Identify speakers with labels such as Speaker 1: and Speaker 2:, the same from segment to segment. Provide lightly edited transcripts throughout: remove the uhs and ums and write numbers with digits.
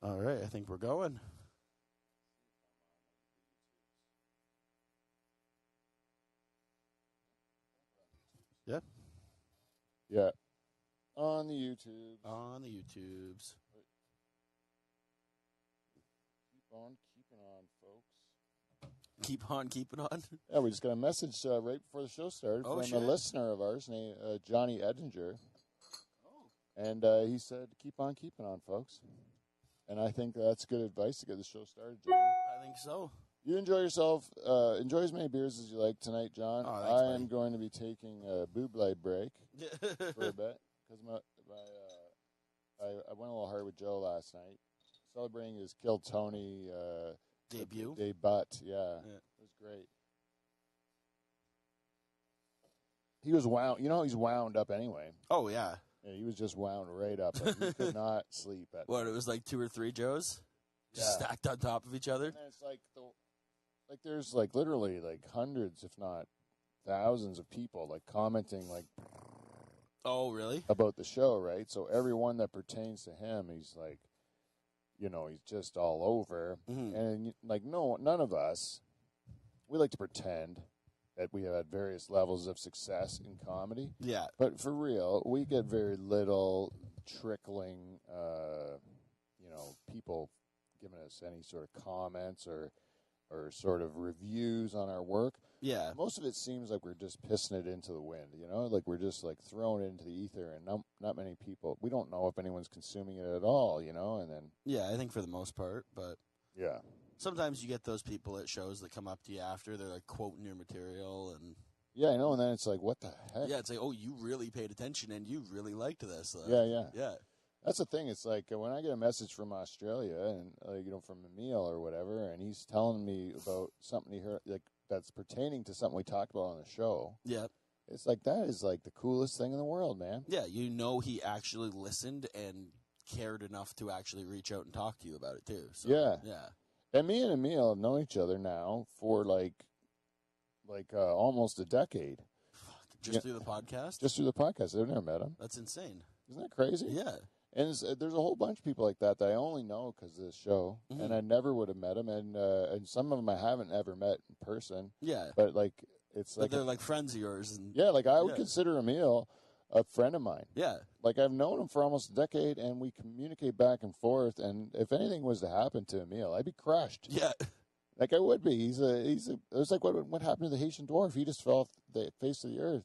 Speaker 1: All right, I think we're going. Yeah.
Speaker 2: Yeah. On the YouTube.
Speaker 1: On the YouTubes.
Speaker 2: Keep on keeping on, folks.
Speaker 1: Keep on keeping on.
Speaker 2: Yeah, we just got a message right before the show started from
Speaker 1: shit.
Speaker 2: a listener of ours named Johnny Edinger.
Speaker 1: Oh.
Speaker 2: And he said, keep on keeping on, folks. And I think that's good advice to get the show started, Johnny.
Speaker 1: I think so.
Speaker 2: You enjoy yourself. Enjoy as many beers as you like tonight, John.
Speaker 1: Oh, thanks,
Speaker 2: I am going to be taking a boob-light break for a bit. Because I went a little hard with Joe last night. Celebrating his Kill Tony
Speaker 1: debut.
Speaker 2: Debut, yeah. It was great. He was wound. You know, he's wound up anyway.
Speaker 1: Oh, yeah.
Speaker 2: Yeah, he was just wound right up. Like, he could not sleep at
Speaker 1: What, it was like 2 or 3 Joes? Just stacked on top of each other?
Speaker 2: And then it's like, there's like literally like hundreds, if not thousands of people like commenting like,
Speaker 1: oh, really?
Speaker 2: about the show, right? So everyone that pertains to him, he's like, you know, he's just all over.
Speaker 1: Mm-hmm.
Speaker 2: And like, no, none of us, we like to pretend that we have had various levels of success in comedy.
Speaker 1: Yeah.
Speaker 2: But for real, we get very little trickling, people giving us any sort of comments or sort of reviews on our work.
Speaker 1: Yeah.
Speaker 2: Most of it seems like we're just pissing it into the wind, you know? Like we're just like throwing it into the ether, and not many people, we don't know if anyone's consuming it at all, you know? And then...
Speaker 1: Yeah, I think for the most part, but...
Speaker 2: Yeah.
Speaker 1: Sometimes you get those people at shows that come up to you after, they're like quoting your material and...
Speaker 2: Yeah, I know, and then it's like, what the heck?
Speaker 1: Yeah, it's like, oh, you really paid attention and you really liked this.
Speaker 2: Yeah. That's the thing. It's like when I get a message from Australia and from Emil or whatever, and he's telling me about something he heard like that's pertaining to something we talked about on the show.
Speaker 1: Yeah,
Speaker 2: it's like that is like the coolest thing in the world, man.
Speaker 1: Yeah, you know, he actually listened and cared enough to actually reach out and talk to you about it too. So, yeah.
Speaker 2: And me and Emil have known each other now for like almost a decade.
Speaker 1: Just through the podcast.
Speaker 2: Just through the podcast. I've never met him.
Speaker 1: That's insane.
Speaker 2: Isn't that crazy?
Speaker 1: Yeah.
Speaker 2: And there's a whole bunch of people like that I only know because of this show, and I never would have met them, and some of them I haven't ever met in person.
Speaker 1: Yeah,
Speaker 2: but like but
Speaker 1: they're like friends of yours, and
Speaker 2: like I would consider Emil a friend of mine.
Speaker 1: Yeah,
Speaker 2: like I've known him for almost a decade, and we communicate back and forth. And if anything was to happen to Emil, I'd be crushed.
Speaker 1: Yeah,
Speaker 2: like I would be. It was like what happened to the Haitian dwarf? He just fell off the face of the earth,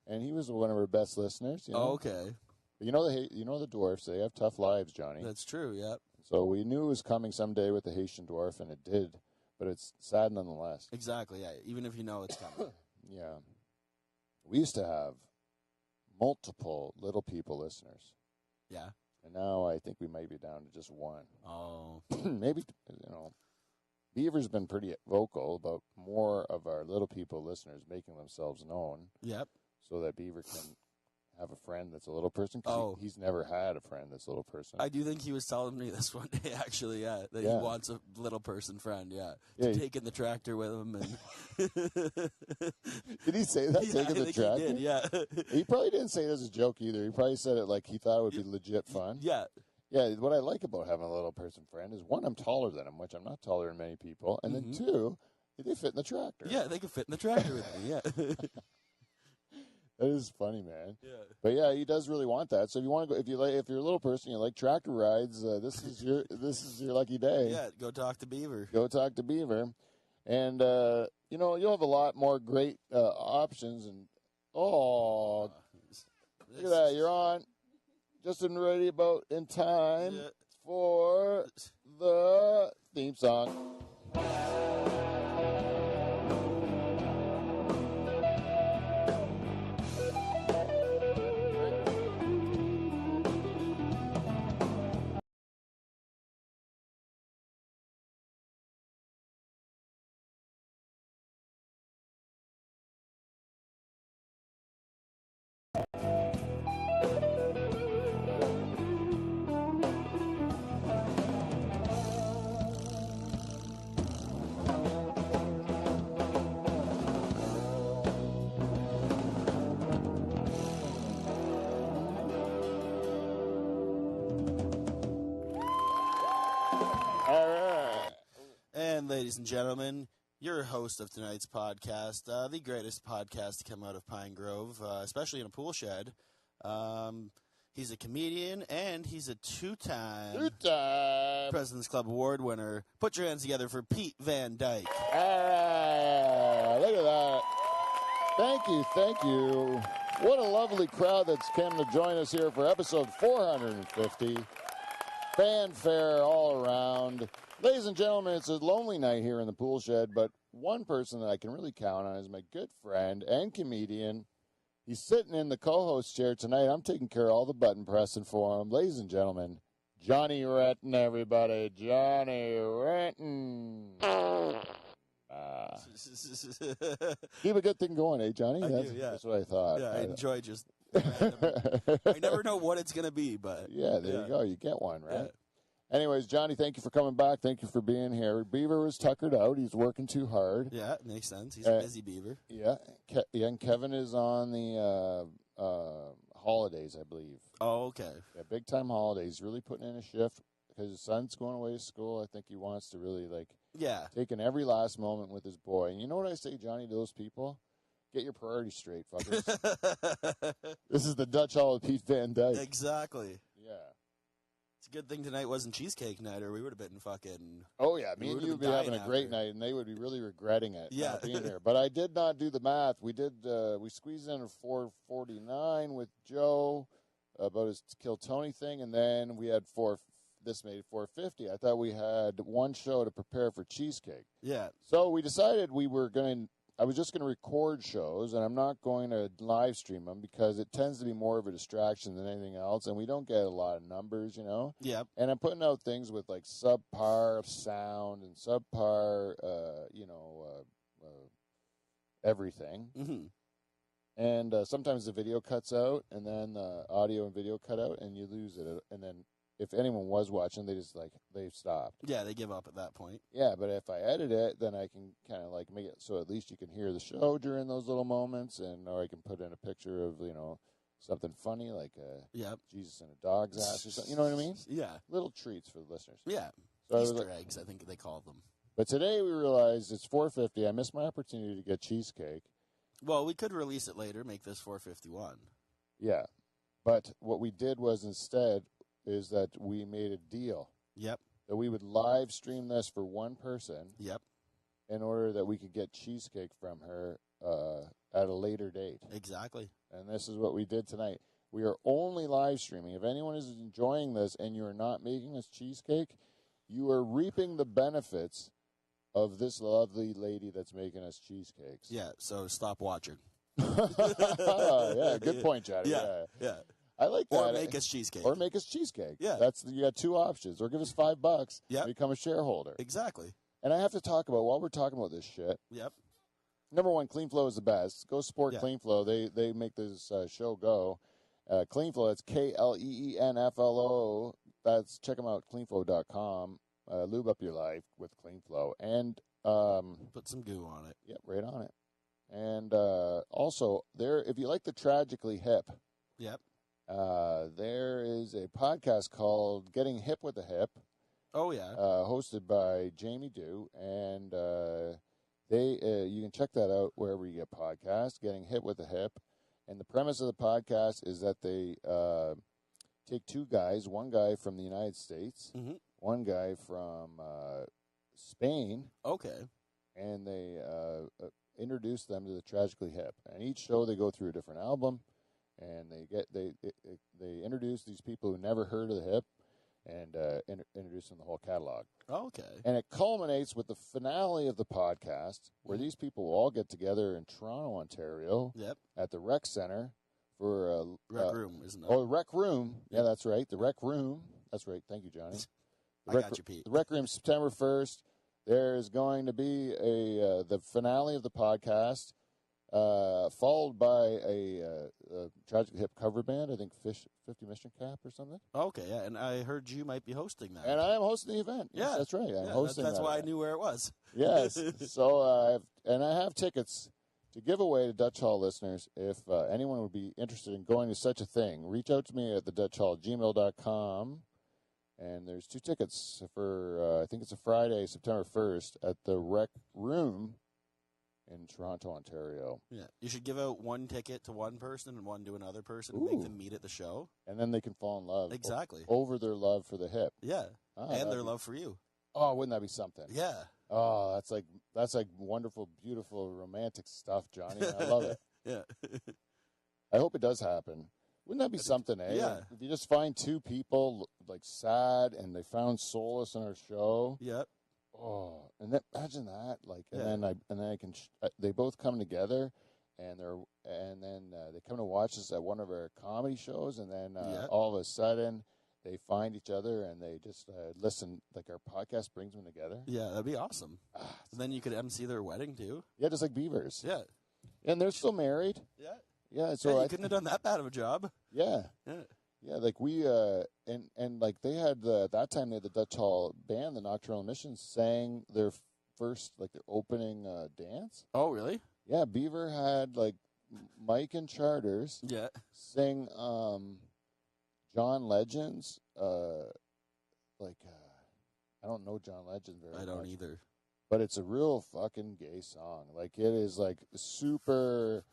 Speaker 2: and he was one of our best listeners. You know?
Speaker 1: Oh, okay.
Speaker 2: You know the dwarfs, they have tough lives, Johnny.
Speaker 1: That's true, yeah.
Speaker 2: So we knew it was coming someday with the Haitian dwarf, and it did. But it's sad nonetheless.
Speaker 1: Exactly, yeah. Even if you know it's coming.
Speaker 2: Yeah. We used to have multiple Little People listeners.
Speaker 1: Yeah.
Speaker 2: And now I think we might be down to just one.
Speaker 1: Oh.
Speaker 2: Maybe, Beaver's been pretty vocal about more of our Little People listeners making themselves known.
Speaker 1: Yep.
Speaker 2: So that Beaver can have a friend that's a little person. He's never had a friend that's a little person.
Speaker 1: I do think he was telling me this one day, actually, that he wants a little person friend, to take in the tractor with him. And
Speaker 2: did he say that, taking the tractor?
Speaker 1: He did, yeah.
Speaker 2: He probably didn't say it as a joke either. He probably said it like he thought it would be legit fun.
Speaker 1: Yeah.
Speaker 2: Yeah, what I like about having a little person friend is, one, I'm taller than him, which I'm not taller than many people, and then two, they fit in the tractor.
Speaker 1: Yeah, they can fit in the tractor with me, yeah.
Speaker 2: That is funny, man.
Speaker 1: Yeah.
Speaker 2: But yeah, he does really want that. So if you want to go, if you're a little person, you like tractor rides, this is your lucky day.
Speaker 1: Yeah, go talk to Beaver.
Speaker 2: Go talk to Beaver, and you'll have a lot more great options. And look at that, you're on, just ready about in time for the theme song. All right.
Speaker 1: And ladies and gentlemen, your host of tonight's podcast, the greatest podcast to come out of Pine Grove, especially in a pool shed. He's a comedian, and he's a two-time President's Club Award winner. Put your hands together for Pete Van Dyke.
Speaker 2: All right. Look at that. Thank you. What a lovely crowd that's come to join us here for episode 450. Fanfare all around. Ladies and gentlemen, it's a lonely night here in the pool shed, but one person that I can really count on is my good friend and comedian. He's sitting in the co-host chair tonight. I'm taking care of all the button pressing for him. Ladies and gentlemen, Johnny Retton, everybody. Johnny Retton. Keep a good thing going, eh, Johnny? That's what I thought.
Speaker 1: Yeah, I enjoy just I never know what it's going to be, but...
Speaker 2: Yeah, there you go. You get one, right? Yeah. Anyways, Johnny, thank you for coming back. Thank you for being here. Beaver was tuckered out. He's working too hard.
Speaker 1: Yeah, it makes sense. He's a busy beaver.
Speaker 2: Yeah, and Kevin is on the holidays, I believe.
Speaker 1: Oh, okay.
Speaker 2: Yeah, big-time holidays. Really putting in a shift because his son's going away to school. I think he wants to really, taking every last moment with his boy. And you know what I say, Johnny, to those people? Get your priorities straight, fuckers. This is the Dutch Hall of Pete Van Dyke.
Speaker 1: Exactly.
Speaker 2: Yeah.
Speaker 1: It's a good thing tonight wasn't cheesecake night, or we would have been fucking...
Speaker 2: Oh, yeah. Me and you would be having a great night, and they would be really regretting it not being here. But I did not do the math. We squeezed in a 449 with Joe about his Kill Tony thing, and then we had this made 450. I thought we had one show to prepare for cheesecake.
Speaker 1: Yeah.
Speaker 2: So we decided I was just going to record shows, and I'm not going to live stream them because it tends to be more of a distraction than anything else, and we don't get a lot of numbers, you know?
Speaker 1: Yeah.
Speaker 2: And I'm putting out things with, subpar sound and subpar, everything.
Speaker 1: Mm-hmm.
Speaker 2: And sometimes the video cuts out, and then the audio and video cut out, and you lose it. And then if anyone was watching, they've stopped.
Speaker 1: Yeah, they give up at that point.
Speaker 2: Yeah, but if I edit it, then I can kind of make it so at least you can hear the show during those little moments, or I can put in a picture of, something funny like Jesus in a dog's ass or something. You know what I mean?
Speaker 1: Yeah.
Speaker 2: Little treats for the listeners.
Speaker 1: Yeah. So Easter eggs, I think they call them.
Speaker 2: But today we realized it's 450. I missed my opportunity to get cheesecake.
Speaker 1: Well, we could release it later, make this 451.
Speaker 2: Yeah. But what we did was instead is that we made a deal.
Speaker 1: Yep.
Speaker 2: That we would live stream this for one person.
Speaker 1: Yep.
Speaker 2: In order that we could get cheesecake from her at a later date.
Speaker 1: Exactly.
Speaker 2: And this is what we did tonight. We are only live streaming. If anyone is enjoying this and you're not making us cheesecake, you are reaping the benefits of this lovely lady that's making us cheesecakes.
Speaker 1: Yeah, so stop watching.
Speaker 2: Yeah, good point, Johnny.
Speaker 1: Yeah.
Speaker 2: I like that.
Speaker 1: Or make us cheesecake.
Speaker 2: Yeah. You got two options. Or give us $5
Speaker 1: and
Speaker 2: become a shareholder.
Speaker 1: Exactly.
Speaker 2: And I have to talk about, while we're talking about this shit.
Speaker 1: Yep.
Speaker 2: Number one, CleanFlow is the best. Go support CleanFlow. They make this show go. CleanFlow, it's KLEENFLO. Check them out, cleanflow.com. Lube up your life with CleanFlow. And
Speaker 1: put some goo on it.
Speaker 2: Yep, right on it. And also, if you like the Tragically Hip.
Speaker 1: Yep.
Speaker 2: There is a podcast called Getting Hip with the Hip.
Speaker 1: Oh, yeah.
Speaker 2: Hosted by Jamie Dew. And you can check that out wherever you get podcasts, Getting Hip with the Hip. And the premise of the podcast is that they take two guys, one guy from the United States, one guy from Spain.
Speaker 1: Okay.
Speaker 2: And they introduce them to the Tragically Hip. And each show they go through a different album. And they introduce these people who never heard of the hip, and introduce them the whole catalog.
Speaker 1: Oh, okay.
Speaker 2: And it culminates with the finale of the podcast, where these people will all get together in Toronto, Ontario, at the Rec Center for
Speaker 1: Rec Room, isn't it?
Speaker 2: Oh, Rec Room. Yeah, that's right. The Rec Room. That's right. Thank you, Johnny.
Speaker 1: I got you, Pete.
Speaker 2: The Rec Room, September 1st. There's going to be the finale of the podcast. Followed by a Tragically Hip cover band, I think 50 Mission Cap or something.
Speaker 1: Okay, yeah, and I heard you might be hosting that.
Speaker 2: And I am hosting the event. Yes, that's right. I'm hosting
Speaker 1: that's
Speaker 2: that
Speaker 1: why
Speaker 2: event.
Speaker 1: I knew where it was.
Speaker 2: Yes. So I have tickets to give away to Dutch Hall listeners. If anyone would be interested in going to such a thing, reach out to me at thedutchhall@gmail.com. And there's 2 tickets for, I think it's a Friday, September 1st, at the Rec Room in Toronto, Ontario.
Speaker 1: Yeah. You should give out 1 ticket to one person and 1 to another person and make them meet at the show.
Speaker 2: And then they can fall in love.
Speaker 1: Exactly.
Speaker 2: Over their love for the hip.
Speaker 1: Yeah. And their love for you.
Speaker 2: Oh, wouldn't that be something?
Speaker 1: Yeah.
Speaker 2: Oh, that's like wonderful, beautiful, romantic stuff, Johnny. I love it.
Speaker 1: Yeah.
Speaker 2: I hope it does happen. Wouldn't that be something, eh?
Speaker 1: Yeah.
Speaker 2: If you just find 2 people, like, sad, and they found solace in our show.
Speaker 1: Yep.
Speaker 2: Oh, and then, imagine that, like, and then I can. They both come together, and then they come to watch us at one of our comedy shows, and then all of a sudden they find each other and they just listen. Like our podcast brings them together.
Speaker 1: Yeah, that'd be awesome. And then you could MC their wedding too.
Speaker 2: Yeah, just like Beavers.
Speaker 1: Yeah,
Speaker 2: and they're still married.
Speaker 1: Yeah,
Speaker 2: yeah. So
Speaker 1: you couldn't have done that bad of a job.
Speaker 2: Yeah,
Speaker 1: yeah.
Speaker 2: Yeah, like we and like they had that time they had the Dutch Hall band, the Nocturnal Emissions, sang their first like their opening dance.
Speaker 1: Oh, really?
Speaker 2: Yeah, Beaver had like Mike and Charters.
Speaker 1: Yeah.
Speaker 2: Sing John Legend's I don't know John Legend very much.
Speaker 1: I don't either.
Speaker 2: But it's a real fucking gay song. Like it is like super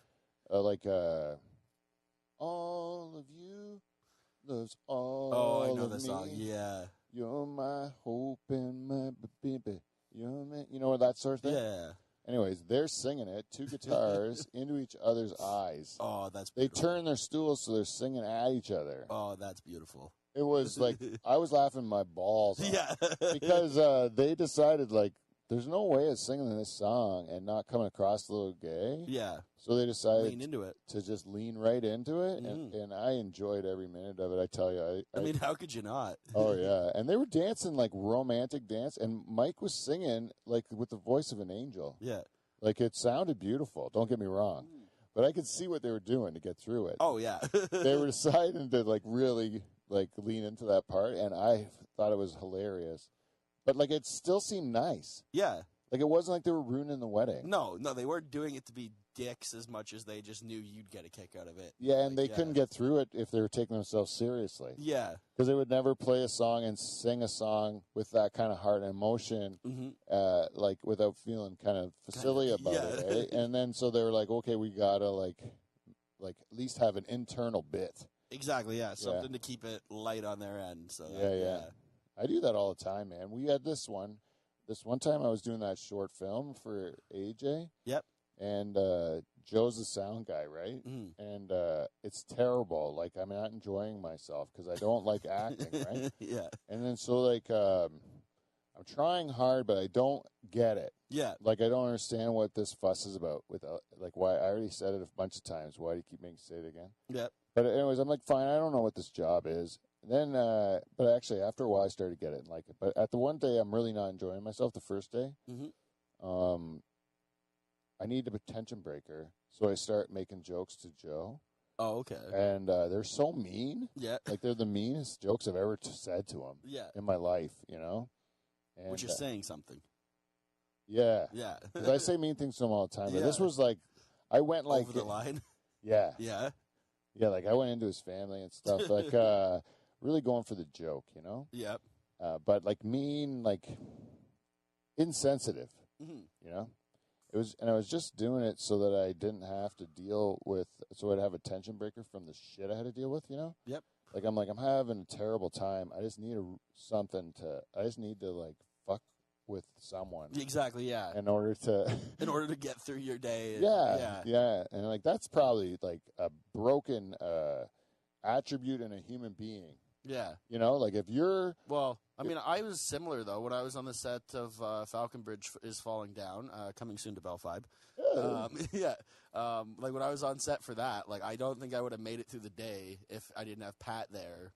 Speaker 2: all of you loves all of me.
Speaker 1: Oh, I know the song. Yeah.
Speaker 2: You're my hope and my baby. You're my, you know that sort of thing?
Speaker 1: Yeah.
Speaker 2: Anyways, they're singing it, 2 guitars into each other's eyes.
Speaker 1: Oh, that's
Speaker 2: beautiful. They turn their stools so they're singing at each other.
Speaker 1: Oh, that's beautiful.
Speaker 2: It was like, I was laughing my balls off.
Speaker 1: Yeah.
Speaker 2: Because they decided, like, there's no way of singing this song and not coming across a little gay.
Speaker 1: Yeah.
Speaker 2: So they decided
Speaker 1: lean into it.
Speaker 2: To just lean right into it, and I enjoyed every minute of it, I tell you.
Speaker 1: I mean, how could you not?
Speaker 2: Oh, yeah. And they were dancing, like, romantic dance, and Mike was singing, like, with the voice of an angel.
Speaker 1: Yeah.
Speaker 2: Like, it sounded beautiful, don't get me wrong. But I could see what they were doing to get through it.
Speaker 1: Oh, yeah.
Speaker 2: They were deciding to, like, really, like, lean into that part, and I thought it was hilarious. But, like, it still seemed nice.
Speaker 1: Yeah.
Speaker 2: Like, it wasn't like they were ruining the wedding.
Speaker 1: No, they weren't doing it to be dicks as much as they just knew you'd get a kick out of it.
Speaker 2: Yeah, and they couldn't get through it if they were taking themselves seriously.
Speaker 1: Yeah.
Speaker 2: Because they would never play a song and sing a song with that kind of heart and emotion, like, without feeling kind of silly about it, eh? And then, so they were like, okay, we gotta, like at least have an internal bit.
Speaker 1: Exactly, yeah. Something to keep it light on their end. So
Speaker 2: Yeah. I do that all the time, man. We had this one time I was doing that short film for AJ.
Speaker 1: Yep.
Speaker 2: And Joe's the sound guy, right? And it's terrible. Like, I'm not enjoying myself because I don't like acting, right?
Speaker 1: Yeah.
Speaker 2: And then so, like, I'm trying hard, but I don't get it.
Speaker 1: Yeah.
Speaker 2: Like, I don't understand what this fuss is about. Like, why I already said it a bunch of times. Why do you keep making me say it again?
Speaker 1: Yep.
Speaker 2: But anyways, I'm like, fine, I don't know what this job is. Then, but actually, after a while, I started to get it and like it. But at the one day, I'm really not enjoying myself. The first day, I need a tension breaker, so I start making jokes to Joe.
Speaker 1: Oh, okay.
Speaker 2: And they're so mean.
Speaker 1: Yeah.
Speaker 2: Like, they're the meanest jokes I've ever said to him.
Speaker 1: Yeah.
Speaker 2: In my life, you know. And,
Speaker 1: which is saying something.
Speaker 2: Yeah.
Speaker 1: Yeah.
Speaker 2: Because I say mean things to him all the time. But
Speaker 1: Yeah.
Speaker 2: this was like, I went like
Speaker 1: over the line.
Speaker 2: Yeah.
Speaker 1: Yeah.
Speaker 2: Yeah, like I went into his family and stuff. Like, really going for the joke, you know.
Speaker 1: Yep.
Speaker 2: But like mean, like insensitive, you know. I was just doing it so that I didn't have to deal with, so I'd have a tension breaker from the shit I had to deal with, you know.
Speaker 1: Yep.
Speaker 2: Like I'm having a terrible time. I just need I just need to like fuck with someone.
Speaker 1: Exactly. Yeah.
Speaker 2: In order to
Speaker 1: get through your day.
Speaker 2: Yeah. And like that's probably like a broken attribute in a human being.
Speaker 1: Yeah.
Speaker 2: You know, like if you're...
Speaker 1: Well, I mean, I was similar, though, when I was on the set of Falcon Bridge is Falling Down, coming soon to Bell 5. Yeah. Like, when I was on set for that, like, I don't think I would have made it through the day if I didn't have Pat there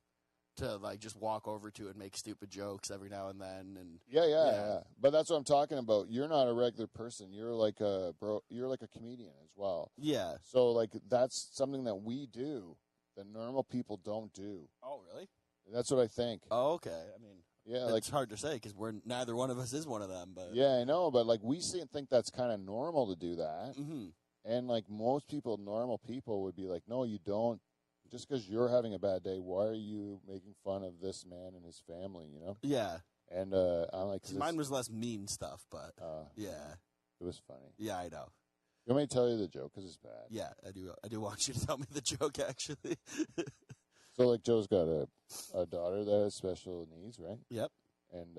Speaker 1: to, like, just walk over to and make stupid jokes every now and then. And
Speaker 2: Yeah. But that's what I'm talking about. You're not a regular person. You're like you're like a comedian as well.
Speaker 1: Yeah.
Speaker 2: So, like, that's something that we do that normal people don't do.
Speaker 1: Oh, really?
Speaker 2: That's what I think.
Speaker 1: Oh, okay. I mean,
Speaker 2: yeah,
Speaker 1: it's hard to say because neither one of us is one of them. But
Speaker 2: yeah, I know. But like we think that's kind of normal to do that,
Speaker 1: mm-hmm.
Speaker 2: and like most people, normal people would be like, no, you don't just because you're having a bad day, why are you making fun of this man and his family? You know?
Speaker 1: Yeah.
Speaker 2: And I'm like,
Speaker 1: mine was less mean stuff, but yeah,
Speaker 2: it was funny.
Speaker 1: yeah, I know.
Speaker 2: You want me to tell you the joke because it's bad?
Speaker 1: Yeah, I do. I do want you to tell me the joke, actually.
Speaker 2: So, like, Joe's got a daughter that has special needs, right?
Speaker 1: Yep.
Speaker 2: And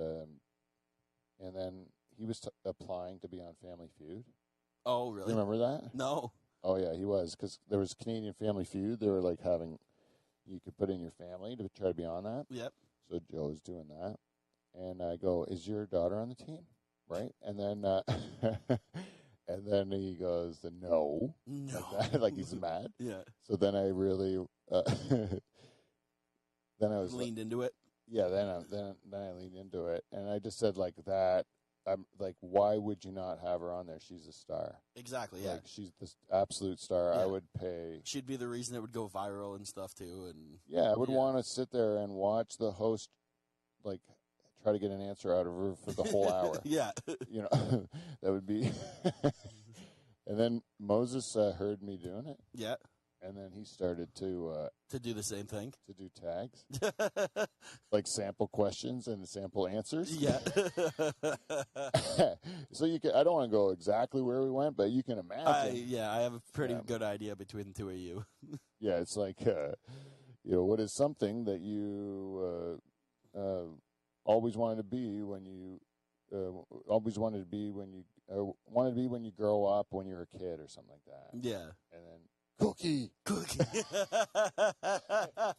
Speaker 2: then he was applying to be on Family Feud.
Speaker 1: Oh, really?
Speaker 2: You remember that?
Speaker 1: No.
Speaker 2: Oh, yeah, he was, because there was Canadian Family Feud. They were, like, you could put in your family to try to be on that.
Speaker 1: Yep.
Speaker 2: So Joe was doing that. And I go, is your daughter on the team? Right? And then and then he goes, no.
Speaker 1: No.
Speaker 2: Like he's mad.
Speaker 1: Yeah.
Speaker 2: So then I really, then I was
Speaker 1: leaned into it.
Speaker 2: Yeah, then I leaned into it. And I just said like that. I'm like, why would you not have her on there? She's a star.
Speaker 1: Exactly, yeah.
Speaker 2: Like, she's the absolute star.
Speaker 1: Yeah.
Speaker 2: I would pay.
Speaker 1: She'd be the reason it would go viral and stuff, too. And
Speaker 2: yeah, I would want to sit there and watch the host, like, try to get an answer out of her for the whole hour.
Speaker 1: Yeah.
Speaker 2: You know, that would be. And then Moses heard me doing it.
Speaker 1: Yeah.
Speaker 2: And then he started to
Speaker 1: do the same thing.
Speaker 2: To do tags. Like sample questions and sample answers.
Speaker 1: Yeah.
Speaker 2: So you can, I don't want to go exactly where we went, but you can imagine.
Speaker 1: I have a pretty good idea between the two of you.
Speaker 2: Yeah, it's like, what is something that you always wanted to be when you wanted to be when you grow up when you're a kid or something like that.
Speaker 1: Yeah.
Speaker 2: And then cookie.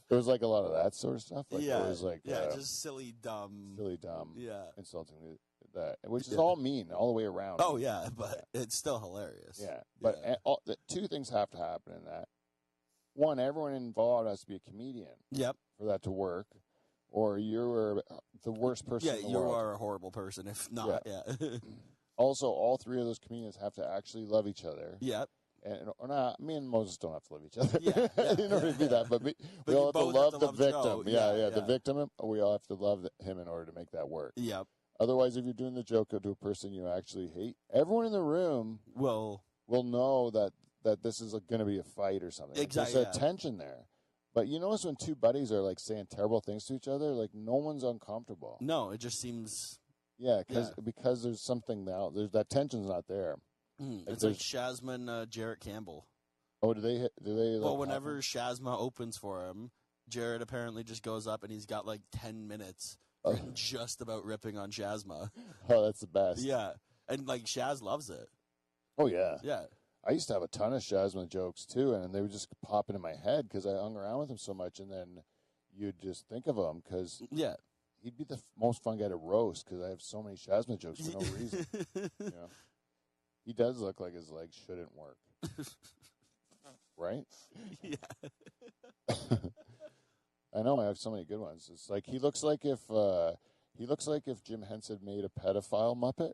Speaker 1: There
Speaker 2: was like a lot of that sort of stuff. Like,
Speaker 1: yeah.
Speaker 2: It was like
Speaker 1: just silly, dumb.
Speaker 2: Yeah. Insulting that, which is all mean all the way around.
Speaker 1: Oh yeah, but it's still hilarious.
Speaker 2: Yeah, but the two things have to happen in that. One, everyone involved has to be a comedian.
Speaker 1: Yep.
Speaker 2: For that to work. Or you're the worst person in the world.
Speaker 1: Yeah, you are a horrible person if not. Yeah.
Speaker 2: Also, all three of those comedians have to actually love each other.
Speaker 1: Yep.
Speaker 2: Or not, me and Moses don't have to love each other.
Speaker 1: Yeah.
Speaker 2: In order to do that. But we all have to love the victim. Yeah, the victim. We all have to love him in order to make that work.
Speaker 1: Yep.
Speaker 2: Otherwise, if you're doing the joke to a person you actually hate, everyone in the room will know that this is going to be a fight or something.
Speaker 1: Exactly.
Speaker 2: There's a tension there. But you notice when two buddies are like saying terrible things to each other, like no one's uncomfortable.
Speaker 1: No, it just seems.
Speaker 2: Yeah, because there's something now. There's that tension's not there.
Speaker 1: It's like Shazma and Jarrett Campbell.
Speaker 2: Oh, do they?
Speaker 1: Well, whenever Shazma opens for him, Jarrett apparently just goes up and he's got like 10 minutes just about ripping on Shazma.
Speaker 2: Oh, that's the best.
Speaker 1: Yeah, and like Shaz loves it.
Speaker 2: Oh yeah.
Speaker 1: Yeah.
Speaker 2: I used to have a ton of Shazma jokes, too, and they would just pop into my head because I hung around with him so much, and then you'd just think of him because he'd be the most fun guy to roast because I have so many Shazma jokes for no reason. He does look like his legs shouldn't work. Right?
Speaker 1: Yeah.
Speaker 2: I know, I have so many good ones. It's like he looks like if Jim Henson made a pedophile Muppet.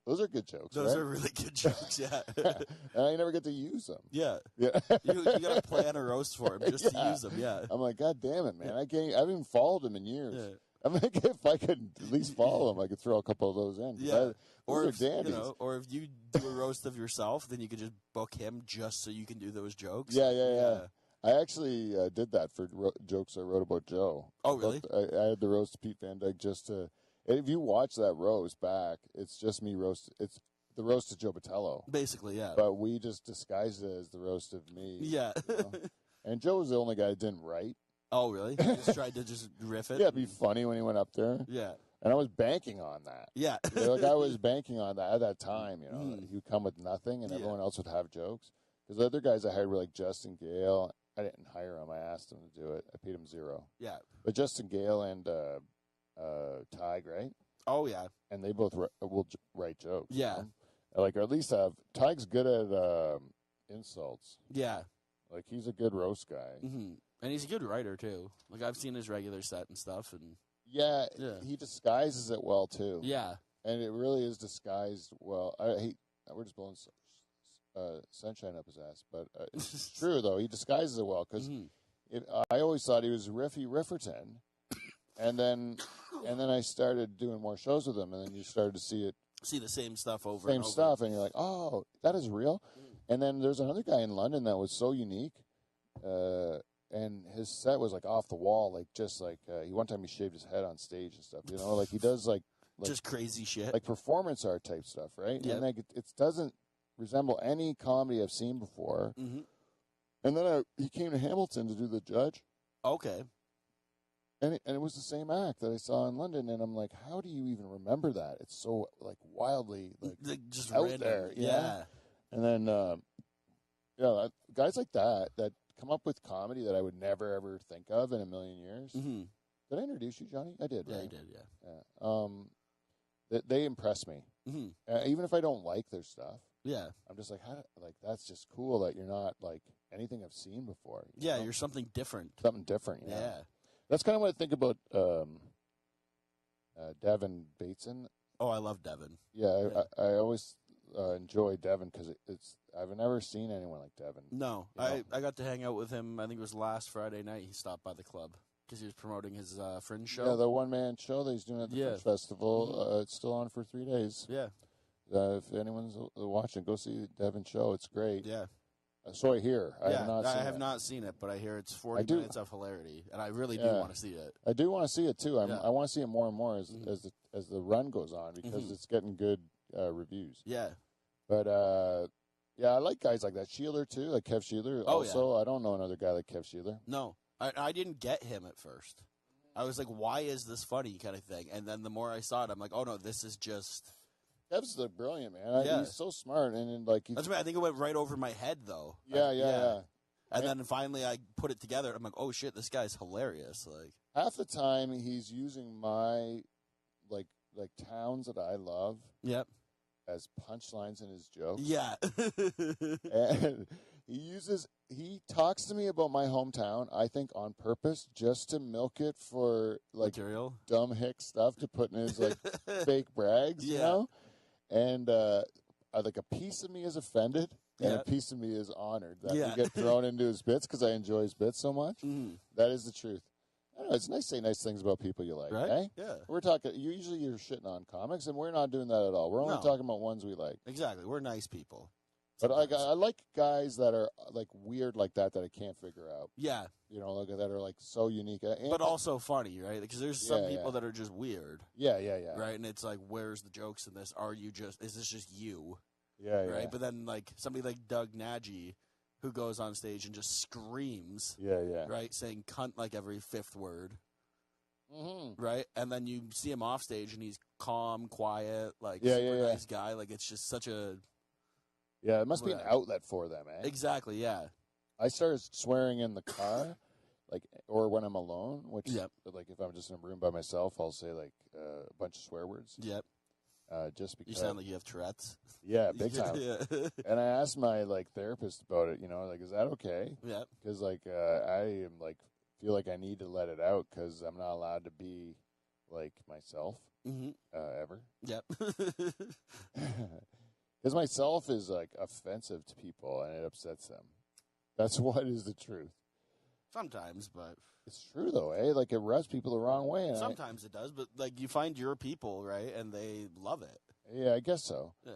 Speaker 2: Those are good jokes.
Speaker 1: Those are really good jokes, yeah.
Speaker 2: And I never get to use them.
Speaker 1: Yeah. You got to plan a roast for him just to use them, yeah.
Speaker 2: I'm like, God damn it, man. I haven't even followed him in years. Yeah. I'm like, if I could at least follow him, I could throw a couple of those in.
Speaker 1: Yeah. Or if you do a roast of yourself, then you could just book him just so you can do those jokes.
Speaker 2: Yeah. I actually did that for jokes I wrote about Joe.
Speaker 1: Oh, really?
Speaker 2: I had the roast of Pete Van Dyke just to... If you watch that roast back, it's just me roast. It's the roast of Joe Botello.
Speaker 1: Basically, yeah.
Speaker 2: But we just disguised it as the roast of me.
Speaker 1: Yeah.
Speaker 2: And Joe was the only guy that didn't write.
Speaker 1: Oh, really? He just tried to just riff it?
Speaker 2: Yeah, it'd be funny when he went up there.
Speaker 1: Yeah.
Speaker 2: And I was banking on that.
Speaker 1: Yeah.
Speaker 2: Like I was banking on that at that time, He would come with nothing and everyone else would have jokes. Because the other guys I hired were like Justin Gale. I didn't hire him. I asked him to do it. I paid him $0.
Speaker 1: Yeah.
Speaker 2: But Justin Gale and Tig, right?
Speaker 1: Oh, yeah.
Speaker 2: And they both will write jokes.
Speaker 1: Yeah.
Speaker 2: Like, or at least Tig's good at insults.
Speaker 1: Yeah.
Speaker 2: Like, he's a good roast guy.
Speaker 1: Mm-hmm. And he's a good writer, too. Like, I've seen his regular set and stuff. And
Speaker 2: yeah, he disguises it well, too.
Speaker 1: Yeah.
Speaker 2: And it really is disguised well. We're just blowing sunshine up his ass. But it's true, though. He disguises it well because I always thought he was Riffy Rifferton. And then I started doing more shows with him, and then you started to see it.
Speaker 1: see the same stuff over
Speaker 2: same
Speaker 1: and over.
Speaker 2: stuff, and you're like, oh, that is real. And then there's another guy in London that was so unique, and his set was like off the wall, like just like one time he shaved his head on stage and stuff. You know, like he does like
Speaker 1: just crazy shit,
Speaker 2: like performance art type stuff, right?
Speaker 1: Yep.
Speaker 2: And like it doesn't resemble any comedy I've seen before.
Speaker 1: Mm-hmm.
Speaker 2: And then he came to Hamilton to do the judge.
Speaker 1: Okay.
Speaker 2: And it was the same act that I saw in London, and I'm like, how do you even remember that? It's so like wildly like
Speaker 1: just
Speaker 2: out
Speaker 1: random.
Speaker 2: there,
Speaker 1: yeah.
Speaker 2: And then guys like that come up with comedy that I would never ever think of in a million years.
Speaker 1: Mm-hmm.
Speaker 2: Did I introduce you, Johnny? I did.
Speaker 1: Yeah,
Speaker 2: right?
Speaker 1: you did. Yeah.
Speaker 2: They impress me, even if I don't like their stuff.
Speaker 1: Yeah.
Speaker 2: I'm just like, that's just cool that you're not like anything I've seen before.
Speaker 1: Yeah, you're something different.
Speaker 2: Something different.
Speaker 1: Yeah.
Speaker 2: That's kind of what I think about Devin Bateson.
Speaker 1: Oh, I love Devin.
Speaker 2: Yeah. I always enjoy Devin because I've never seen anyone like Devin.
Speaker 1: No, I got to hang out with him. I think it was last Friday night. He stopped by the club because he was promoting his Fringe show.
Speaker 2: Yeah, the one-man show that he's doing at the Fringe Festival. It's still on for 3 days.
Speaker 1: Yeah.
Speaker 2: If anyone's watching, go see Devin's show. It's great.
Speaker 1: Yeah.
Speaker 2: So I hear. I have
Speaker 1: not seen it, but I hear it's 40 minutes of hilarity, and I really do want to see it.
Speaker 2: I do want to see it too. I want to see it more and more as the run goes on because it's getting good reviews.
Speaker 1: Yeah.
Speaker 2: But I like guys like that. Sheeler too, like Kev Sheeler. I don't know another guy like Kev Sheeler.
Speaker 1: No, I didn't get him at first. I was like, why is this funny kind of thing? And then the more I saw it, I'm like, oh no, this is just.
Speaker 2: Kev's brilliant, man. He's so smart, and like
Speaker 1: that's I think it went right over my head though.
Speaker 2: Yeah.
Speaker 1: And then finally, I put it together. I'm like, oh shit, this guy's hilarious. Like
Speaker 2: half the time, he's using my like towns that I love.
Speaker 1: Yep.
Speaker 2: As punchlines in his jokes.
Speaker 1: Yeah.
Speaker 2: And he talks to me about my hometown, I think on purpose, just to milk it for like
Speaker 1: material,
Speaker 2: dumb hick stuff to put in his like fake brags, you know? And like a piece of me is offended, and a piece of me is honored that we get thrown into his bits because I enjoy his bits so much. That is the truth. I don't know, it's nice to say nice things about people you like,
Speaker 1: right?
Speaker 2: Eh?
Speaker 1: Yeah.
Speaker 2: We're talking. Usually, you're shitting on comics, and we're not doing that at all. We're only talking about ones we like.
Speaker 1: Exactly. We're nice people.
Speaker 2: But I like guys that are like weird like that I can't figure out.
Speaker 1: Yeah.
Speaker 2: You know, like that are like so unique.
Speaker 1: But also funny, right? Because there's some people that are just weird.
Speaker 2: Yeah.
Speaker 1: Right? And it's like, where's the jokes in this? Is this just you?
Speaker 2: Yeah.
Speaker 1: Right? But then like somebody like Doug Nagy who goes on stage and just screams.
Speaker 2: Yeah.
Speaker 1: Right? Saying cunt like every fifth word.
Speaker 2: Mm-hmm.
Speaker 1: Right? And then you see him off stage and he's calm, quiet, like super nice guy. Like it's just such a...
Speaker 2: Yeah, it must be an outlet for them, eh?
Speaker 1: Exactly, yeah.
Speaker 2: I started swearing in the car, like, or when I'm alone, which, like, if I'm just in a room by myself, I'll say, like, a bunch of swear words.
Speaker 1: Yep.
Speaker 2: Just because.
Speaker 1: You sound like you have Tourette's.
Speaker 2: Yeah, big time. And I asked my, like, therapist about it, you know, like, is that okay?
Speaker 1: Yeah.
Speaker 2: Because, like, I am, like, feel like I need to let it out because I'm not allowed to be, like, myself ever.
Speaker 1: Yep.
Speaker 2: Because myself is, like, offensive to people, and it upsets them. That's what is the truth.
Speaker 1: Sometimes, but...
Speaker 2: It's true, though, eh? Like, it rubs people the wrong way. And
Speaker 1: sometimes it does, but, like, you find your people, right, and they love it.
Speaker 2: Yeah, I guess so.
Speaker 1: Yeah.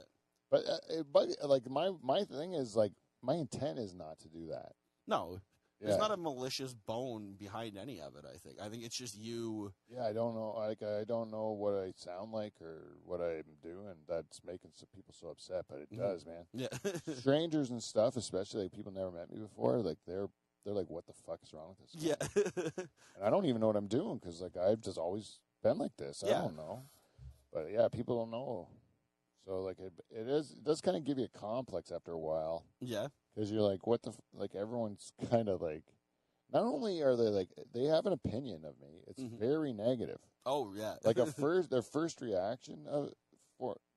Speaker 2: But like, my thing is, like, my intent is not to do that.
Speaker 1: No. There's not a malicious bone behind any of it, I think. I think it's just you.
Speaker 2: Yeah, I don't know. Like, I don't know what I sound like or what I'm doing. That's making some people so upset, but it does, man.
Speaker 1: Yeah.
Speaker 2: Strangers and stuff, especially like people never met me before, like they're like, what the fuck is wrong with this guy?
Speaker 1: Yeah.
Speaker 2: And I don't even know what I'm doing because, like, I've just always been like this. I don't know. But, yeah, people don't know. So, like, it does kind of give you a complex after a while.
Speaker 1: Yeah.
Speaker 2: Because you're like, what the, like, everyone's kind of like, not only are they like, they have an opinion of me, it's very negative.
Speaker 1: Oh, yeah.
Speaker 2: Like, their first reaction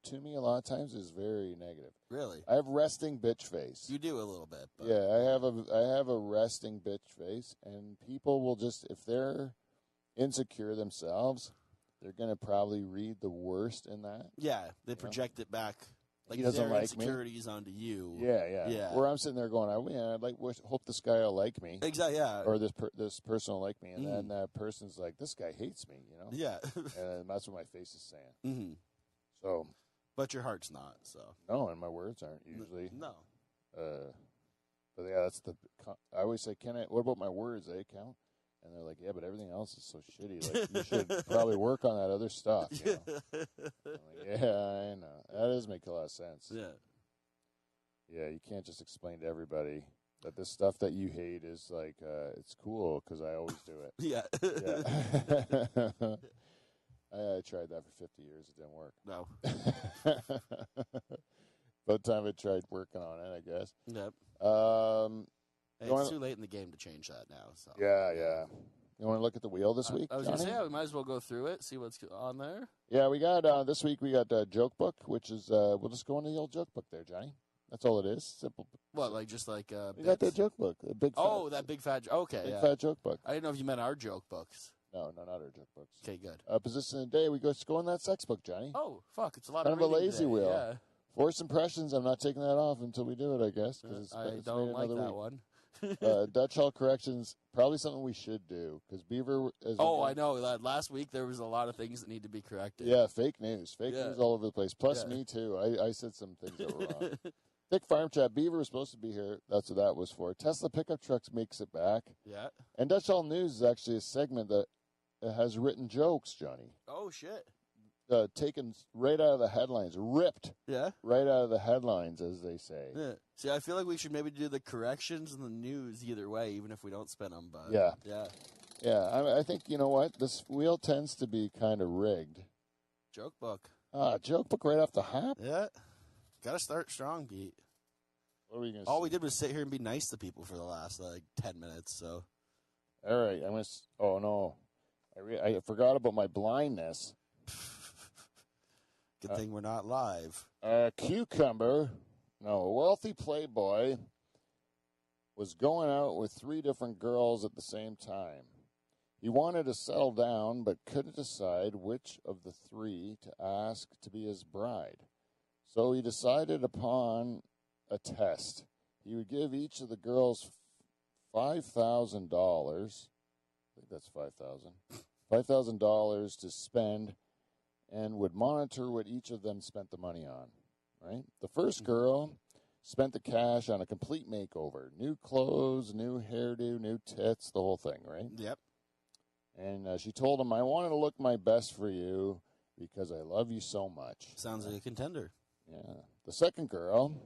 Speaker 2: to me a lot of times is very negative.
Speaker 1: Really?
Speaker 2: I have resting bitch face.
Speaker 1: You do a little bit. But...
Speaker 2: Yeah, I have a resting bitch face, and people will just, if they're insecure themselves, they're going to probably read the worst in that.
Speaker 1: Yeah, they project it back. Like
Speaker 2: he doesn't
Speaker 1: their
Speaker 2: like
Speaker 1: insecurities onto you.
Speaker 2: Yeah. Where I'm sitting there going, hope this guy will like me.
Speaker 1: Exactly. Yeah.
Speaker 2: Or this person will like me, and then that person's like, this guy hates me. You know.
Speaker 1: Yeah.
Speaker 2: And that's what my face is saying. So.
Speaker 1: But your heart's not, so.
Speaker 2: No, and my words aren't usually.
Speaker 1: No.
Speaker 2: But yeah, that's I always say, what about my words? They count? And they're like, yeah, but everything else is so shitty. Like, you should probably work on that other stuff. You know? I'm like, yeah, I know. That does make a lot of sense.
Speaker 1: Yeah.
Speaker 2: Yeah, you can't just explain to everybody that this stuff that you hate is like, it's cool because I always do it.
Speaker 1: Yeah.
Speaker 2: Yeah. I tried that for 50 years. It didn't work.
Speaker 1: No.
Speaker 2: By the time I tried working on it, I guess.
Speaker 1: Yep.
Speaker 2: You
Speaker 1: It's too late in the game to change that now. So.
Speaker 2: Yeah. You want to look at the wheel this week,
Speaker 1: I was
Speaker 2: Johnny?
Speaker 1: going to say, we might as well go through it, see what's on there.
Speaker 2: Yeah, we got, this week we got Joke Book, which is, we'll just go into the old Joke Book there, Johnny. That's all it is. Simple.
Speaker 1: What, like just like
Speaker 2: we got that joke book.
Speaker 1: That big fat. Okay,
Speaker 2: big fat joke book.
Speaker 1: I didn't know if you meant our joke books.
Speaker 2: No, not our joke books.
Speaker 1: Okay, good.
Speaker 2: Position of the day, we go in that sex book, Johnny.
Speaker 1: Oh, fuck! It's a lot
Speaker 2: kind
Speaker 1: of
Speaker 2: a lazy
Speaker 1: today.
Speaker 2: wheel.
Speaker 1: Yeah.
Speaker 2: Forced impressions. I'm not taking that off until we do it, I guess.
Speaker 1: I don't like that one.
Speaker 2: Dutch Hall corrections, probably something we should do because Beaver.
Speaker 1: I know that last week there was a lot of things that need to be corrected.
Speaker 2: Yeah, fake news all over the place. Plus me too. I said some things that were wrong. Thick Farm Chat, Beaver was supposed to be here. That's what that was for. Tesla Pickup Trucks makes it back.
Speaker 1: Yeah. And
Speaker 2: Dutch Hall News is actually a segment that has written jokes, Johnny.
Speaker 1: Oh, shit.
Speaker 2: Taken right out of the headlines. Ripped.
Speaker 1: Yeah.
Speaker 2: Right out of the headlines, as they say.
Speaker 1: Yeah. See, I feel like we should maybe do the corrections and the news either way, even if we don't spin them. But
Speaker 2: yeah.
Speaker 1: Yeah.
Speaker 2: Yeah, I think, you know what? This wheel tends to be kind of rigged.
Speaker 1: Joke book.
Speaker 2: Joke book right off the hop?
Speaker 1: Yeah. Got to start strong, Pete.
Speaker 2: What are we going to
Speaker 1: All we did was sit here and be nice to people for the last, 10 minutes, so.
Speaker 2: All right, I'm going to... Oh, no. I forgot about my blindness.
Speaker 1: Good thing we're not live.
Speaker 2: A wealthy playboy was going out with 3 different girls at the same time. He wanted to settle down, but couldn't decide which of the 3 to ask to be his bride. So he decided upon a test. He would give each of the girls $5,000. I think that's $5,000. $5,000 to spend, and would monitor what each of them spent the money on. Right? The first girl spent the cash on a complete makeover: new clothes, new hairdo, new tits, the whole thing. Right?
Speaker 1: Yep.
Speaker 2: And she told him, "I wanted to look my best for you because I love you so much."
Speaker 1: Sounds like a contender.
Speaker 2: Yeah. The second girl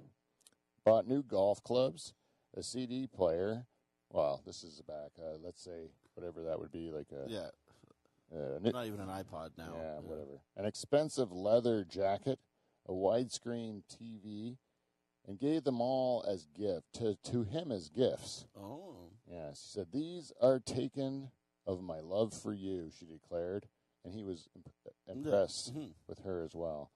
Speaker 2: bought new golf clubs, a CD player. Well, this is back, let's say, whatever that would be, like a...
Speaker 1: Yeah. Not even an iPod now.
Speaker 2: Yeah, whatever. An expensive leather jacket, a widescreen TV, and gave them all as to him as gifts.
Speaker 1: Oh.
Speaker 2: Yeah, she said, "These are taken of my love for you," she declared, and he was impressed with her as well.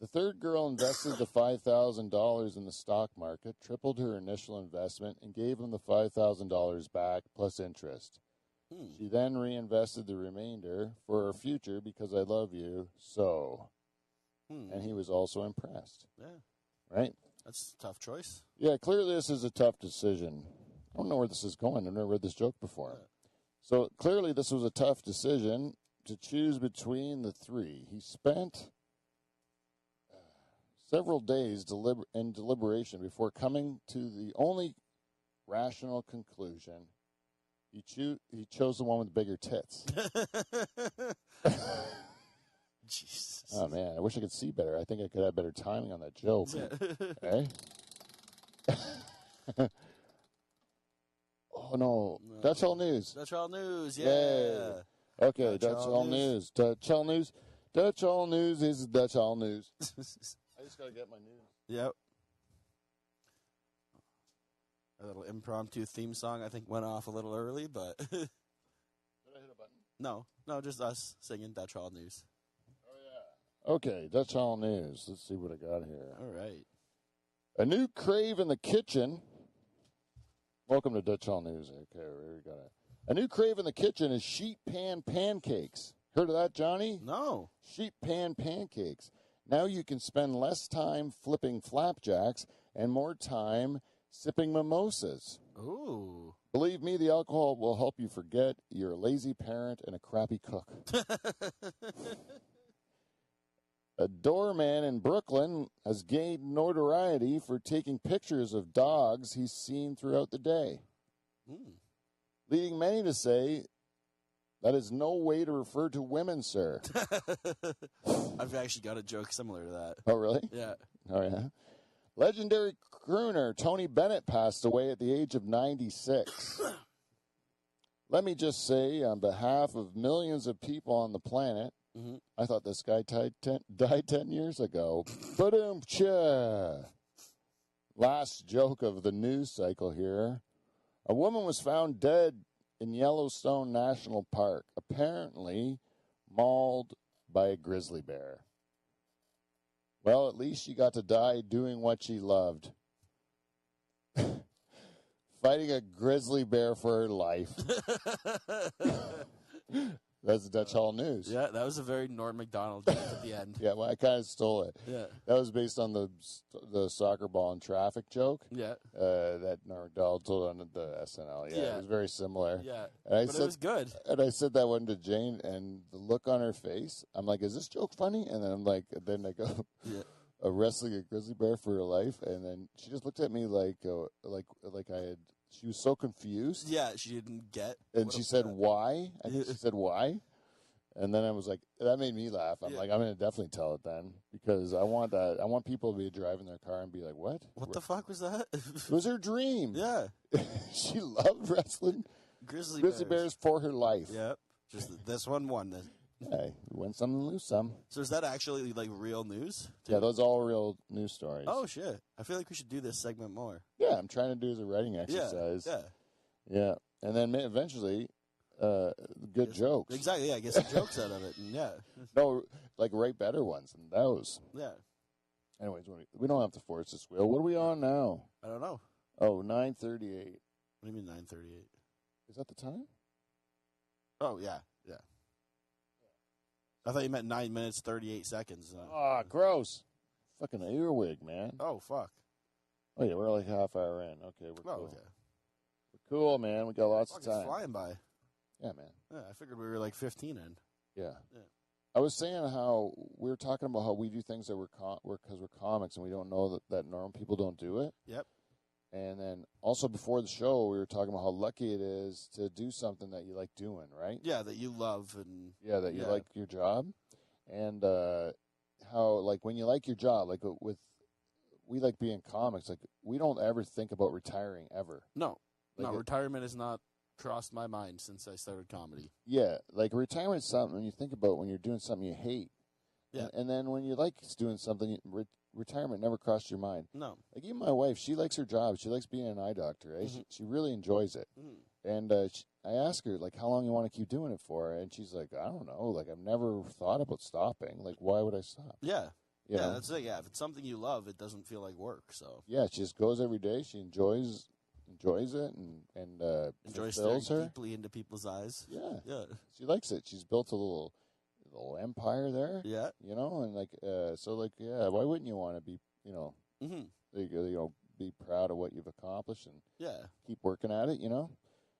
Speaker 2: The third girl invested the $5,000 in the stock market, tripled her initial investment, and gave him the $5,000 back plus interest. She then reinvested the remainder for her future because I love you so. And he was also impressed.
Speaker 1: Yeah.
Speaker 2: Right?
Speaker 1: That's a tough choice.
Speaker 2: Yeah, clearly this is a tough decision. I don't know where this is going. I've never read this joke before.
Speaker 1: Yeah.
Speaker 2: So clearly this was a tough decision to choose between the 3. He spent several days in deliberation before coming to the only rational conclusion. He chose the one with bigger tits.
Speaker 1: Jesus.
Speaker 2: Oh, man, I wish I could see better. I think I could have better timing on that joke. Okay? Oh, no. Dutch Hall News.
Speaker 1: Dutch Hall News, yeah.
Speaker 2: Yay. Okay, Dutch Hall News. Dutch Hall News. Dutch Hall News is Dutch Hall News. I just got to get my news.
Speaker 1: Yep. A little impromptu theme song, I think, went off a little early, but...
Speaker 2: Did I hit a button?
Speaker 1: No, just us singing Dutch Hall News.
Speaker 2: Oh, yeah. Okay, Dutch Hall News. Let's see what I got here.
Speaker 1: All right.
Speaker 2: A new crave in the kitchen. Welcome to Dutch Hall News. Okay, we got it. A new crave in the kitchen is sheet pan pancakes. Heard of that, Johnny?
Speaker 1: No.
Speaker 2: Sheet pan pancakes. Now you can spend less time flipping flapjacks and more time sipping mimosas.
Speaker 1: Ooh.
Speaker 2: Believe me, the alcohol will help you forget you're a lazy parent and a crappy cook. A doorman in Brooklyn has gained notoriety for taking pictures of dogs he's seen throughout the day, leading many to say that is no way to refer to women, sir.
Speaker 1: I've actually got a joke similar to that.
Speaker 2: Oh, really?
Speaker 1: Yeah.
Speaker 2: Oh, yeah. Legendary crooner Tony Bennett passed away at the age of 96. Let me just say, on behalf of millions of people on the planet, I thought this guy died 10 years ago. Ba-doom-cha. Last joke of the news cycle here. A woman was found dead in Yellowstone National Park, apparently mauled by a grizzly bear. Well, at least she got to die doing what she loved. Fighting a grizzly bear for her life. That's the Dutch Hall News.
Speaker 1: Yeah, that was a very Norm Macdonald joke at the end.
Speaker 2: Yeah, well, I kind of stole it.
Speaker 1: Yeah.
Speaker 2: That was based on the soccer ball and traffic joke.
Speaker 1: Yeah.
Speaker 2: That Norm Macdonald told on the SNL. Yeah, it was very similar.
Speaker 1: Yeah,
Speaker 2: and
Speaker 1: but it was good.
Speaker 2: And I said that one to Jane, and the look on her face, I'm like, is this joke funny? And then I'm like, then I go, wrestling a grizzly bear for her life, and then she just looked at me like I had. She was so confused.
Speaker 1: Yeah, she didn't get.
Speaker 2: And she said, why? I think she said, why? And then I was like, that made me laugh. I'm like, I'm going to definitely tell it then, because I want that. I want people to be driving their car and be like, what?
Speaker 1: What the fuck was that?
Speaker 2: It was her dream.
Speaker 1: Yeah.
Speaker 2: She loved wrestling grizzly bears for her life.
Speaker 1: Yep. Just this one won.
Speaker 2: Hey, win some and lose some.
Speaker 1: So is that actually like real news?
Speaker 2: Yeah, those are all real news stories.
Speaker 1: Oh, shit. I feel like we should do this segment more.
Speaker 2: Yeah, I'm trying to do it as a writing exercise. Yeah. And then eventually, good jokes.
Speaker 1: Exactly, yeah, get some jokes out of it. And
Speaker 2: No, like write better ones than those.
Speaker 1: Yeah.
Speaker 2: Anyways, we don't have to force this wheel. What are we on now?
Speaker 1: I don't know.
Speaker 2: Oh, 9:38.
Speaker 1: What do you mean 9:38?
Speaker 2: Is that the time?
Speaker 1: Oh, yeah. I thought you meant 9 minutes, 38 seconds.
Speaker 2: Gross. Fucking earwig, man.
Speaker 1: Oh, fuck.
Speaker 2: Oh, yeah, we're like half hour in. Okay, we're cool.
Speaker 1: Okay.
Speaker 2: We're cool, man. We got lots of time.
Speaker 1: It's flying by.
Speaker 2: Yeah, man.
Speaker 1: Yeah, I figured we were like 15 in.
Speaker 2: Yeah. I was saying how we were talking about how we do things that because we're comics and we don't know that normal people don't do it.
Speaker 1: Yep.
Speaker 2: And then also before the show, we were talking about how lucky it is to do something that you like doing, right?
Speaker 1: Yeah, that you love and
Speaker 2: that you like your job, and how like when you like your job, like we like being comics, like we don't ever think about retiring ever.
Speaker 1: No, retirement has not crossed my mind since I started comedy.
Speaker 2: Yeah, like retirement is something when you think about when you're doing something you hate.
Speaker 1: Yeah,
Speaker 2: and then when you like doing something. Retirement never crossed your mind.
Speaker 1: No.
Speaker 2: Like even my wife, she likes her job. She likes being an eye doctor. Eh? She really enjoys it. And I ask her, like, how long you want to keep doing it for? And she's like, I don't know. Like, I've never thought about stopping. Like, why would I stop?
Speaker 1: Yeah.
Speaker 2: You know?
Speaker 1: That's it. Yeah, if it's something you love, it doesn't feel like work. So
Speaker 2: yeah, she just goes every day. She enjoys it and
Speaker 1: enjoys
Speaker 2: fulfills
Speaker 1: staring
Speaker 2: her
Speaker 1: deeply into people's eyes.
Speaker 2: Yeah. She likes it. She's built a little empire there.
Speaker 1: Yeah.
Speaker 2: You know, and why wouldn't you want to be, be proud of what you've accomplished and keep working at it, you know?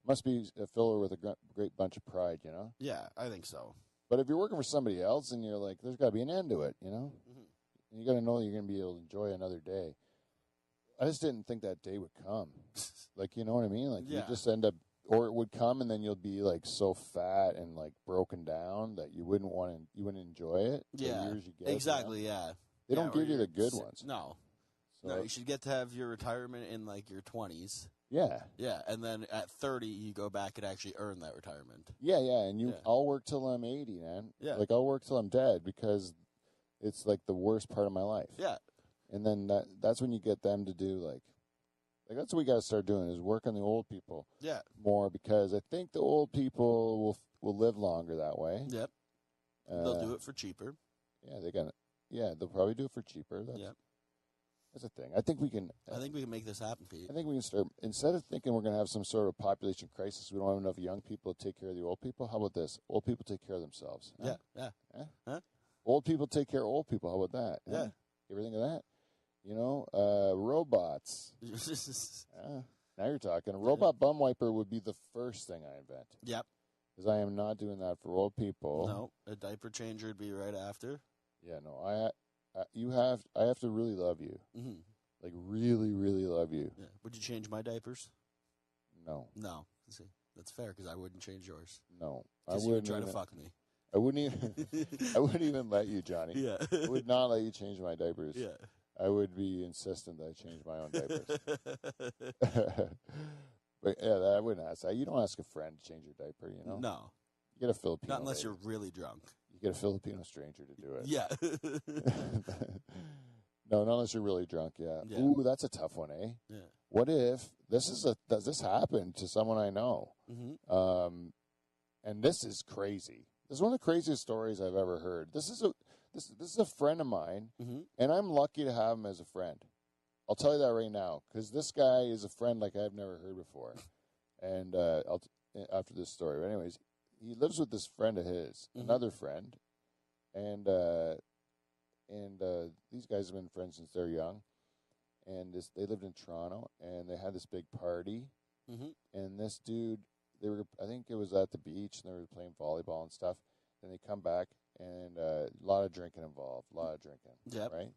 Speaker 2: Must be a filler with a great bunch of pride, you know?
Speaker 1: Yeah, I think so.
Speaker 2: But if you're working for somebody else and you're like, there's got to be an end to it, you know? And you got to know you're going to be able to enjoy another day. I just didn't think that day would come. Like, you know what I mean? Like, you just end up, or it would come and then you'll be like so fat and like broken down that you wouldn't enjoy it.
Speaker 1: Yeah,
Speaker 2: the years you get,
Speaker 1: exactly.
Speaker 2: You know?
Speaker 1: Yeah,
Speaker 2: they don't give you the good ones.
Speaker 1: No,
Speaker 2: so,
Speaker 1: no. You should get to have your retirement in like your 20s.
Speaker 2: Yeah,
Speaker 1: and then at 30 you go back and actually earn that retirement.
Speaker 2: Yeah, and I'll work till I'm 80, man.
Speaker 1: Yeah,
Speaker 2: like I'll work till I'm dead because it's like the worst part of my life.
Speaker 1: Yeah,
Speaker 2: and then that's when you get them to do like that's what we got to start doing is work on the old people.
Speaker 1: Yeah,
Speaker 2: more because I think the old people will live longer that way.
Speaker 1: Yep, they'll do it for cheaper.
Speaker 2: Yeah, they'll probably do it for cheaper. That's a thing. I think we can
Speaker 1: make this happen, Pete.
Speaker 2: I think we can start, instead of thinking we're going to have some sort of population crisis, we don't have enough young people to take care of the old people. How about this? Old people take care of themselves.
Speaker 1: Yeah.
Speaker 2: Huh? Old people take care of old people. How about that?
Speaker 1: Yeah.
Speaker 2: You ever think of that? You know, robots. Now you're talking. A robot bum wiper would be the first thing I invent.
Speaker 1: Yep.
Speaker 2: Because I am not doing that for old people.
Speaker 1: No, a diaper changer would be right after.
Speaker 2: Yeah, no, I have to really love you.
Speaker 1: Mm-hmm.
Speaker 2: Like, really, really love you.
Speaker 1: Yeah. Would you change my diapers?
Speaker 2: No.
Speaker 1: No. See, that's fair because I wouldn't change yours.
Speaker 2: No. I
Speaker 1: Because you would try to fuck me.
Speaker 2: I wouldn't even. I wouldn't even let you, Johnny.
Speaker 1: Yeah.
Speaker 2: I would not let you change my diapers.
Speaker 1: Yeah.
Speaker 2: I would be insistent that I change my own diapers. But yeah, I wouldn't ask that. You don't ask a friend to change your diaper, you know?
Speaker 1: No.
Speaker 2: You get a Filipino.
Speaker 1: Not unless
Speaker 2: lady.
Speaker 1: you're really drunk.
Speaker 2: You get a Filipino stranger to do it.
Speaker 1: Yeah.
Speaker 2: No, not unless you're really drunk, yeah. Ooh, that's a tough one, eh?
Speaker 1: Yeah.
Speaker 2: What if does this happen to someone I know?
Speaker 1: Mm-hmm.
Speaker 2: And this is crazy. This is one of the craziest stories I've ever heard. This is a friend of mine,
Speaker 1: Mm-hmm.
Speaker 2: and I'm lucky to have him as a friend. I'll tell you that right now, because this guy is a friend like I've never heard before. And after this story, but anyways, he lives with this friend of his,
Speaker 1: Mm-hmm.
Speaker 2: another friend, and these guys have been friends since they're young. And they lived in Toronto, and they had this big party.
Speaker 1: Mm-hmm.
Speaker 2: And this dude, I think it was at the beach, and they were playing volleyball and stuff. Then they come back, and a lot of drinking involved,
Speaker 1: Yep.
Speaker 2: right?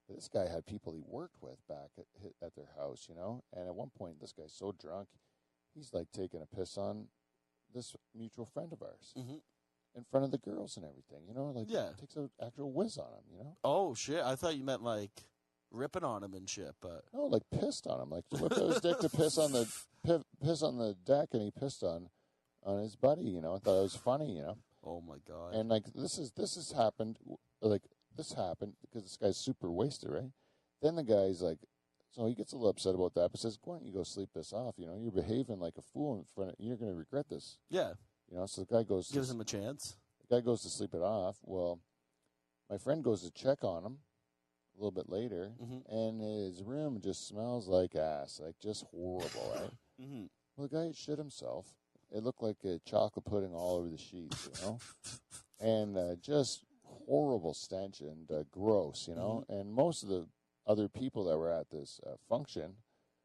Speaker 2: But this guy had people he worked with back at their house, you know. And at one point, this guy's so drunk, he's like taking a piss on this mutual friend of ours
Speaker 1: Mm-hmm.
Speaker 2: in front of the girls and everything, you know. Like, takes an actual whiz on him, you know.
Speaker 1: Oh shit! I thought you meant like ripping on him and shit, but
Speaker 2: no, like pissed on him, like whipped out his dick to piss on the deck, and he pissed on his buddy, you know. I thought it was funny, you know.
Speaker 1: Oh my god!
Speaker 2: And like this has happened, like this happened because this guy's super wasted, right? Then the guy's like, so he gets a little upset about that, but says, "Why don't you go sleep this off? You know, you're behaving like a fool in front of. You're going to regret this."
Speaker 1: Yeah.
Speaker 2: You know, so the guy
Speaker 1: gives him a chance.
Speaker 2: The guy goes to sleep it off. Well, my friend goes to check on him a little bit later,
Speaker 1: Mm-hmm.
Speaker 2: and his room just smells like ass, like just horrible, right?
Speaker 1: Mm-hmm.
Speaker 2: Well, the guy shit himself. It looked like a chocolate pudding all over the sheets, you know, and just horrible stench and gross, you know.
Speaker 1: Mm-hmm.
Speaker 2: And most of the other people that were at this function,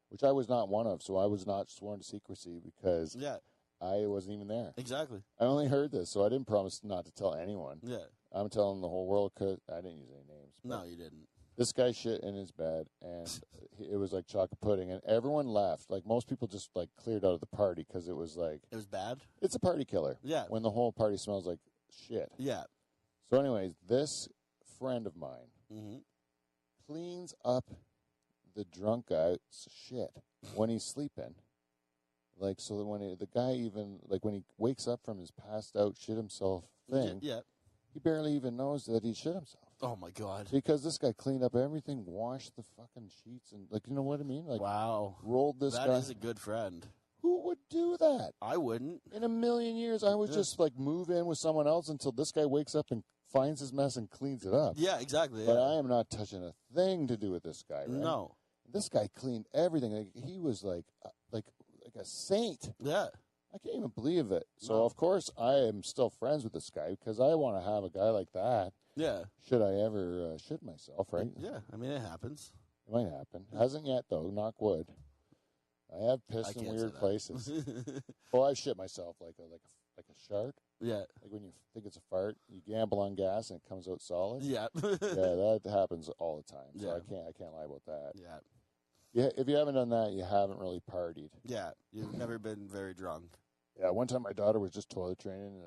Speaker 2: which I was not one of, so I was not sworn to secrecy because I wasn't even there.
Speaker 1: Exactly.
Speaker 2: I only heard this, so I didn't promise not to tell anyone.
Speaker 1: Yeah.
Speaker 2: I'm telling the whole world because I didn't use any names.
Speaker 1: No, you didn't.
Speaker 2: This guy shit in his bed, and it was like chocolate pudding, and everyone left. Like, most people just, like, cleared out of the party because it was like...
Speaker 1: It was bad?
Speaker 2: It's a party killer.
Speaker 1: Yeah.
Speaker 2: When the whole party smells like shit.
Speaker 1: Yeah.
Speaker 2: So anyways, this friend of mine cleans up the drunk guy's shit when he's sleeping. Like, so that when the guy even... Like, when he wakes up from his passed out shit himself thing...
Speaker 1: Yeah.
Speaker 2: He barely even knows that he shit himself.
Speaker 1: Oh, my God.
Speaker 2: Because this guy cleaned up everything, washed the fucking sheets, and, like, you know what I mean? Like,
Speaker 1: wow.
Speaker 2: Rolled this guy.
Speaker 1: That is a good friend.
Speaker 2: Who would do that?
Speaker 1: I wouldn't.
Speaker 2: In a million years, I would just, like, move in with someone else until this guy wakes up and finds his mess and cleans it up.
Speaker 1: Yeah, exactly.
Speaker 2: But I am not touching a thing to do with this guy, right?
Speaker 1: No.
Speaker 2: This guy cleaned everything. Like, he was, like a saint.
Speaker 1: Yeah.
Speaker 2: I can't even believe it. So,
Speaker 1: No.
Speaker 2: of course, I am still friends with this guy because I want to have a guy like that.
Speaker 1: Yeah.
Speaker 2: Should I ever shit myself, right?
Speaker 1: Yeah. I mean, it happens.
Speaker 2: It might happen. Hasn't yet, though. Knock wood. I have pissed in weird places. Well, I shit myself like a shark.
Speaker 1: Yeah.
Speaker 2: Like when you think it's a fart, you gamble on gas and it comes out solid.
Speaker 1: Yeah.
Speaker 2: Yeah, that happens all the time. So
Speaker 1: Yeah.
Speaker 2: I can't lie about that.
Speaker 1: Yeah.
Speaker 2: Yeah, if you haven't done that, you haven't really partied.
Speaker 1: Yeah. You've never been very drunk.
Speaker 2: Yeah, one time my daughter was just toilet training,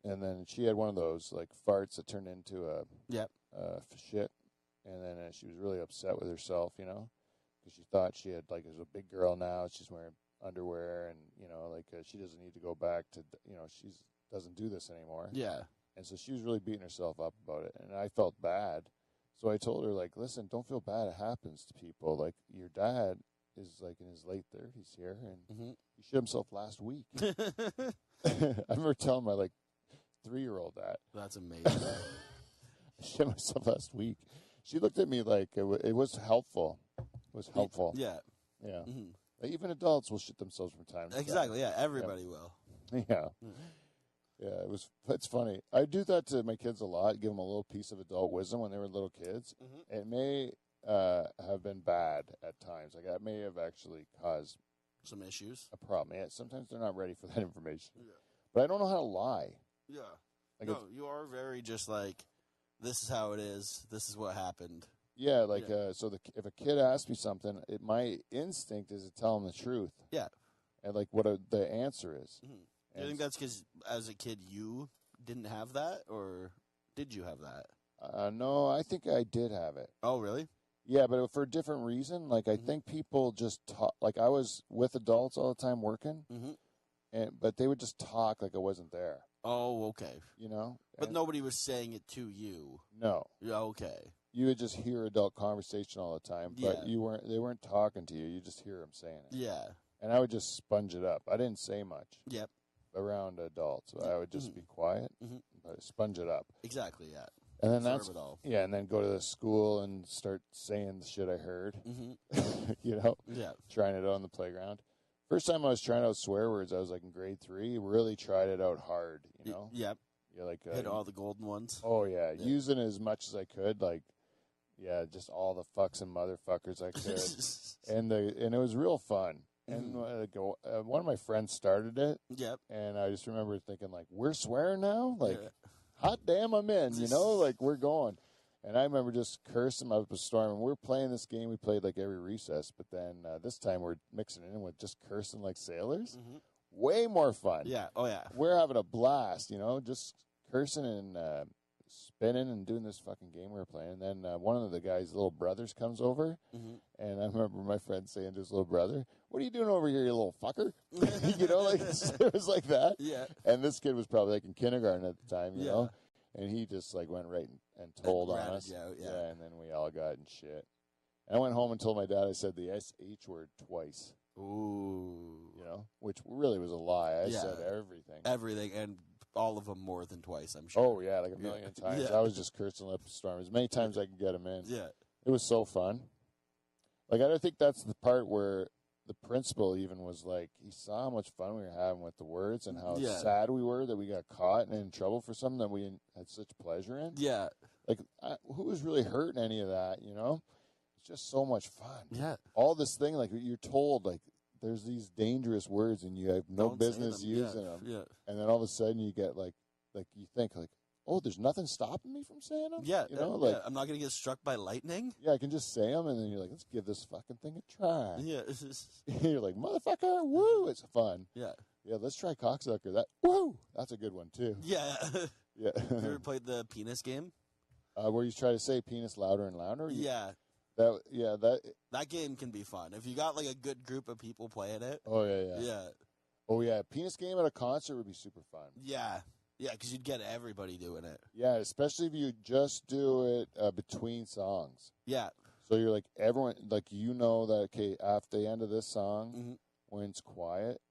Speaker 2: and then she had one of those like farts that turned into a shit, and then she was really upset with herself, you know, because she thought she had like as a big girl now, she's wearing underwear, and you know, like she doesn't need to go back to, you know, she doesn't do this anymore.
Speaker 1: Yeah.
Speaker 2: And so she was really beating herself up about it, and I felt bad. So I told her, like, listen, don't feel bad. It happens to people. Like, your dad is, like, in his late 30s here, and he shit himself last week. I remember telling my, like, 3-year-old that.
Speaker 1: That's amazing.
Speaker 2: I shit myself last week. She looked at me like it was helpful. It was helpful.
Speaker 1: Yeah.
Speaker 2: Yeah. Mm-hmm. Like, even adults will shit themselves from time to time.
Speaker 1: Exactly, yeah. Everybody will.
Speaker 2: Yeah. Yeah, it's funny. I do that to my kids a lot, give them a little piece of adult wisdom when they were little kids. It may have been bad at times. Like, that may have actually caused
Speaker 1: some issues.
Speaker 2: A problem. Yeah, sometimes they're not ready for that information. Yeah. But I don't know how to lie.
Speaker 1: Yeah.
Speaker 2: Like
Speaker 1: no, you are very just like, this is how it is. This is what happened.
Speaker 2: Yeah, like so if a kid asks me something, my instinct is to tell them the truth.
Speaker 1: Yeah.
Speaker 2: And like what the answer is.
Speaker 1: Mm-hmm. Do you think that's because as a kid you didn't have that, or did you have that?
Speaker 2: No, I think I did have it.
Speaker 1: Oh, really?
Speaker 2: Yeah, but for a different reason. Like I think people just talk. Like I was with adults all the time working, but they would just talk like I wasn't there.
Speaker 1: Oh, okay.
Speaker 2: You know,
Speaker 1: but nobody was saying it to you.
Speaker 2: No.
Speaker 1: Yeah, okay.
Speaker 2: You would just hear adult conversation all the time, but they weren't talking to you. You just hear them saying it.
Speaker 1: Yeah.
Speaker 2: And I would just sponge it up. I didn't say much.
Speaker 1: Yep.
Speaker 2: Around adults, I would just be quiet, but sponge it up.
Speaker 1: Exactly. Yeah.
Speaker 2: And then and then go to the school and start saying the shit I heard. You know. Yeah. Trying it out on the playground. First time I was trying out swear words, I was like in grade 3. Really tried it out hard. You know.
Speaker 1: Yep.
Speaker 2: Yeah. Like
Speaker 1: hit all the golden ones.
Speaker 2: Oh yeah. Using as much as I could, like. Yeah, just all the fucks and motherfuckers I could, and it was real fun. And one of my friends started it. Yep. And I just remember thinking, like, we're swearing now? Like, hot damn, I'm in, you know? Like, we're going. And I remember just cursing up a storm. And we were playing this game we played, like, every recess. But then this time we're mixing it in with just cursing like sailors. Way more fun. Yeah. Oh, yeah. We're having a blast, you know? Just cursing and spinning and doing this fucking game we were playing. And then one of the guy's little brothers comes over, and I remember my friend saying to his little brother, "What are you doing over here, you little fucker?" You know, like it was like that. Yeah. And this kid was probably like in kindergarten at the time, you know, and he just like went right and told on us. Yeah. And then we all got in shit. And I went home and told my dad I said the SH word twice. Ooh. You know, which really was a lie. I said everything.
Speaker 1: Everything, and all of them more than twice, I'm sure.
Speaker 2: Oh, yeah, like a million times. Yeah. I was just cursing up a storm as many times as I could get them in. Yeah. It was so fun. Like, I don't think that's the part where the principal even was like, he saw how much fun we were having with the words and how sad we were that we got caught and in trouble for something that we had such pleasure in. Yeah. Like, who was really hurting any of that, you know? It's just so much fun. Yeah. All this thing, like, you're told, like, there's these dangerous words and you have no business using them. Yeah. And then all of a sudden you get like you think like, oh, there's nothing stopping me from saying them. Yeah. You know, like
Speaker 1: I'm not gonna get struck by lightning.
Speaker 2: Yeah, I can just say them, and then you're like, let's give this fucking thing a try. Yeah. You're like, motherfucker, woo, it's fun. Yeah. Yeah, let's try cocksucker. That woo, that's a good one too. Yeah. Yeah.
Speaker 1: You ever played the penis game?
Speaker 2: Where you try to say penis louder and louder.
Speaker 1: Yeah.
Speaker 2: That
Speaker 1: game can be fun if you got like a good group of people playing it.
Speaker 2: Oh yeah. Oh yeah, penis game at a concert would be super fun.
Speaker 1: Yeah, because you'd get everybody doing it.
Speaker 2: Yeah, especially if you just do it between songs. Yeah. So you're like everyone, like you know that okay, after the end of this song, when it's quiet,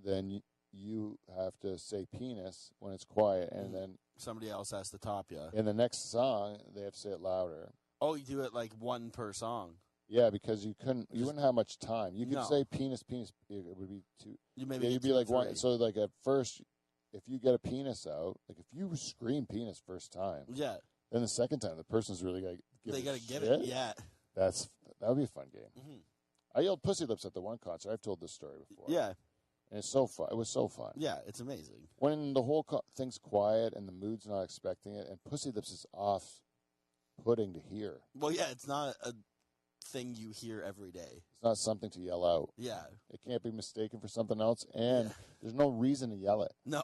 Speaker 2: then you have to say penis when it's quiet, and then
Speaker 1: somebody else has to top you.
Speaker 2: In the next song, they have to say it louder.
Speaker 1: Oh, you do it like one per song.
Speaker 2: Yeah, because you wouldn't have much time. You could say penis. It would be two. You'd be like one. So like at first, if you get a penis out, like if you scream penis first time, then the second time the person's really got to
Speaker 1: get it. Yeah,
Speaker 2: that would be a fun game. I yelled pussy lips at the one concert. I've told this story before. Yeah, and it's so fun. It was so fun.
Speaker 1: Yeah, it's amazing
Speaker 2: when the whole thing's quiet and the mood's not expecting it, and pussy lips is off-putting to hear.
Speaker 1: Well, yeah, it's not a thing you hear every day.
Speaker 2: It's not something to yell out. Yeah. It can't be mistaken for something else, and there's no reason to yell it.
Speaker 1: No.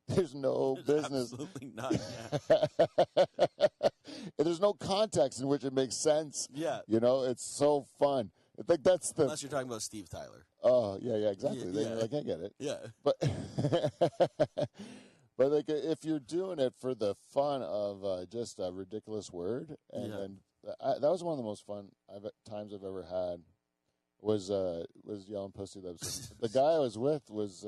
Speaker 2: There's no business.
Speaker 1: Absolutely not.
Speaker 2: Yeah. There's no context in which it makes sense. Yeah. You know, it's so fun. I think that's the.
Speaker 1: Unless you're talking about Steve Tyler.
Speaker 2: Oh, yeah, exactly. I can't get it. Yeah. But like, if you're doing it for the fun of just a ridiculous word, and that was one of the most fun times I've ever had. Was yelling pussy lips. The guy I was with was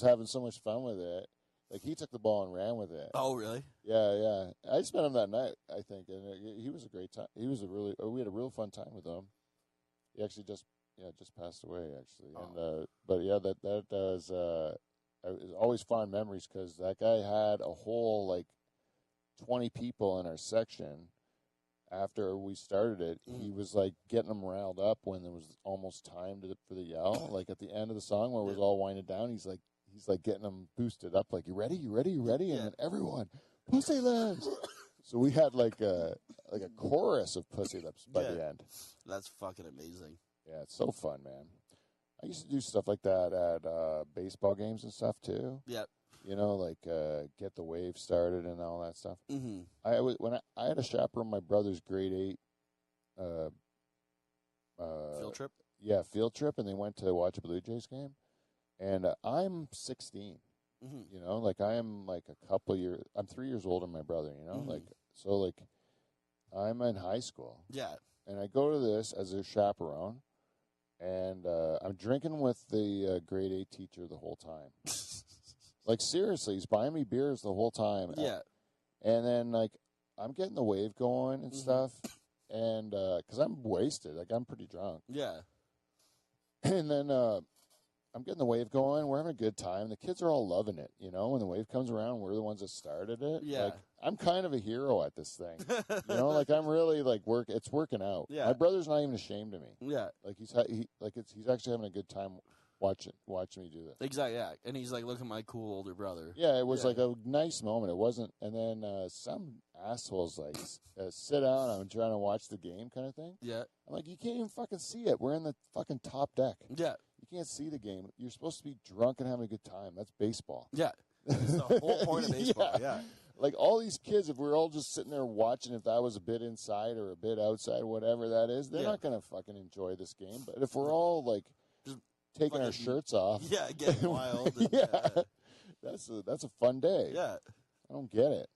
Speaker 2: having so much fun with it. Like he took the ball and ran with it.
Speaker 1: Oh, really?
Speaker 2: Yeah. I just met him that night, I think, and he was a great time. We had a real fun time with him. He actually just passed away actually. Oh. And but yeah, that does. It's always fond memories because that guy had a whole like 20 people in our section. After we started it, he was like getting them riled up when there was almost time for the yell. Like at the end of the song where it was all winded down, he's like he's like getting them boosted up, like, you ready? You ready? You ready? And then everyone, pussy lips. So we had like a chorus of pussy lips by the end.
Speaker 1: That's fucking amazing.
Speaker 2: Yeah, it's so fun, man. I used to do stuff like that at baseball games and stuff too.
Speaker 1: Yep.
Speaker 2: You know, like get the wave started and all that stuff.
Speaker 1: Mm-hmm.
Speaker 2: I had a chaperone my brother's grade 8
Speaker 1: field trip.
Speaker 2: Yeah, field trip, and they went to watch a Blue Jays game. And I'm 16.
Speaker 1: Mm-hmm.
Speaker 2: You know, like I am like a couple years. I'm 3 years older than my brother. You know, like so like I'm in high school.
Speaker 1: Yeah.
Speaker 2: And I go to this as a chaperone, and I'm drinking with the grade 8 teacher the whole time. Like, seriously, he's buying me beers the whole time.
Speaker 1: Yeah.
Speaker 2: And then, like, I'm getting the wave going and stuff, and because I'm wasted. Like, I'm pretty drunk.
Speaker 1: Yeah.
Speaker 2: And then I'm getting the wave going. We're having a good time. The kids are all loving it. You know, when the wave comes around, we're the ones that started it.
Speaker 1: Yeah.
Speaker 2: Like, I'm kind of a hero at this thing. You know, like, I'm really, like, it's working out.
Speaker 1: Yeah.
Speaker 2: My brother's not even ashamed of me.
Speaker 1: Yeah.
Speaker 2: Like, he's actually having a good time watching me do this.
Speaker 1: Exactly, yeah. And he's like, look at my cool older brother.
Speaker 2: Yeah, it was like a nice moment. It wasn't, and then some assholes like sit down. I'm trying to watch the game, kind of thing.
Speaker 1: Yeah.
Speaker 2: I'm like, you can't even fucking see it. We're in the fucking top deck.
Speaker 1: Yeah.
Speaker 2: You can't see the game. You're supposed to be drunk and having a good time. That's baseball.
Speaker 1: Yeah. That's the whole point of baseball. Yeah.
Speaker 2: Like all these kids, if we're all just sitting there watching, if that was a bit inside or a bit outside, whatever that is, they're not gonna fucking enjoy this game. But if we're all like just taking our shirts off,
Speaker 1: getting wild, and,
Speaker 2: that's a fun day.
Speaker 1: Yeah,
Speaker 2: I don't get it,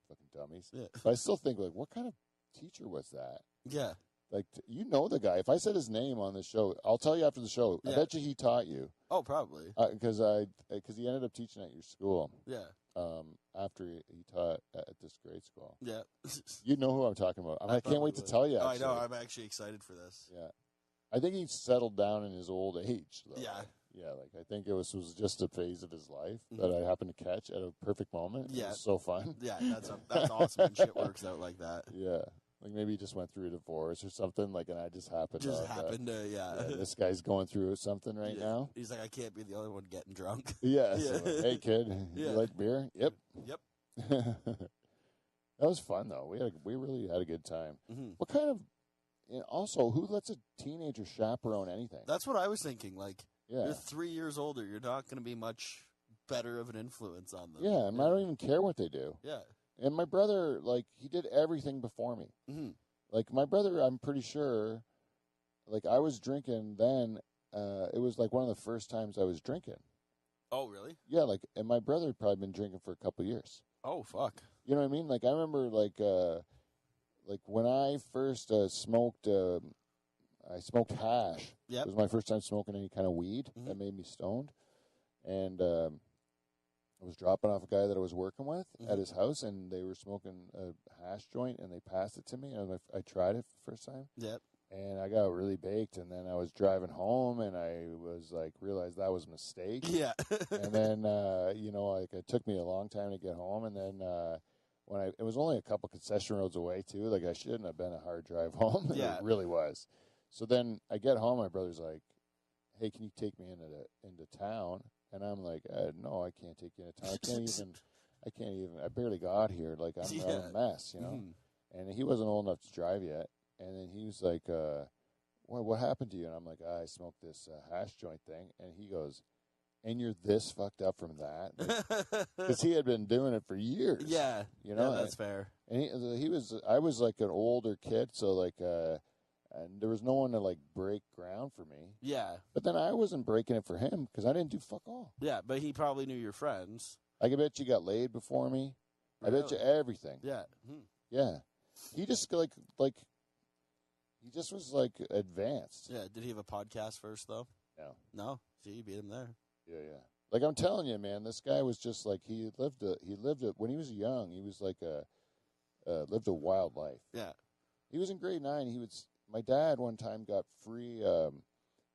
Speaker 2: fucking dummies.
Speaker 1: Yeah.
Speaker 2: But I still think, like, what kind of teacher was that?
Speaker 1: Yeah,
Speaker 2: like you know the guy. If I said his name on the show, I'll tell you after the show. I bet you he taught you.
Speaker 1: Oh, probably.
Speaker 2: Because he ended up teaching at your school.
Speaker 1: Yeah.
Speaker 2: After he taught at this grade school.
Speaker 1: Yeah.
Speaker 2: You know who I'm talking about. I can't wait to tell you.
Speaker 1: Actually. Oh, I know. I'm actually excited for this.
Speaker 2: Yeah. I think he's settled down in his old age, though.
Speaker 1: Yeah.
Speaker 2: Yeah, like I think it was just a phase of his life that I happened to catch at a perfect moment.
Speaker 1: Yeah.
Speaker 2: It was so fun.
Speaker 1: Yeah, that's awesome when shit works out like that.
Speaker 2: Yeah. Like maybe he just went through a divorce or something, like, and I just happened to, this guy's going through something right now.
Speaker 1: He's like, I can't be the only one getting drunk.
Speaker 2: Yeah. So like, hey, kid, you like beer? Yep.
Speaker 1: Yep.
Speaker 2: That was fun, though. We really had a good time.
Speaker 1: Mm-hmm.
Speaker 2: What kind of, also, who lets a teenager chaperone anything?
Speaker 1: That's what I was thinking. Like,
Speaker 2: yeah.
Speaker 1: You're 3 years older. You're not going to be much better of an influence on them.
Speaker 2: Yeah, and I don't even care what they do.
Speaker 1: Yeah.
Speaker 2: And my brother, like, he did everything before me.
Speaker 1: Mm-hmm.
Speaker 2: Like, my brother, I'm pretty sure, like, I was drinking then. It was, like, one of the first times I was drinking.
Speaker 1: Oh, really?
Speaker 2: Yeah, like, and my brother had probably been drinking for a couple of years.
Speaker 1: Oh, fuck.
Speaker 2: You know what I mean? Like, I remember, like when I first smoked, I smoked hash.
Speaker 1: Yep.
Speaker 2: It was my first time smoking any kind of weed that made me stoned. And I was dropping off a guy that I was working with at his house, and they were smoking a hash joint, and they passed it to me, and I tried it for the first time.
Speaker 1: Yep.
Speaker 2: And I got really baked, and then I was driving home, and I was like, realized that was a mistake.
Speaker 1: Yeah.
Speaker 2: And then, like it took me a long time to get home, and then it was only a couple concession roads away too. Like I shouldn't have been a hard drive home.
Speaker 1: Yeah.
Speaker 2: It really was. So then I get home, my brother's like, "Hey, can you take me into town?" And I'm like, "No, I can't take you into town. I can't even. I barely got here. Like I'm a mess, you know." And he wasn't old enough to drive yet. And then he was like, what happened to you? And I'm like, I smoked this hash joint thing. And he goes, and you're this fucked up from that? Because he had been doing it for years.
Speaker 1: Yeah.
Speaker 2: You know?
Speaker 1: Yeah, that's fair.
Speaker 2: And I was like an older kid, so like, and there was no one to like break ground for me.
Speaker 1: Yeah.
Speaker 2: But then I wasn't breaking it for him because I didn't do fuck all.
Speaker 1: Yeah, but he probably knew your friends.
Speaker 2: I can bet you got laid before me.
Speaker 1: Really?
Speaker 2: I bet you everything.
Speaker 1: Yeah.
Speaker 2: Yeah. He just like he just was like advanced.
Speaker 1: Yeah. Did he have a podcast first though?
Speaker 2: No.
Speaker 1: No. See, you beat him there.
Speaker 2: Yeah. Like I'm telling you, man, this guy was just like he lived when he was young. He was like lived a wild life.
Speaker 1: Yeah.
Speaker 2: He was in grade 9. My dad one time got free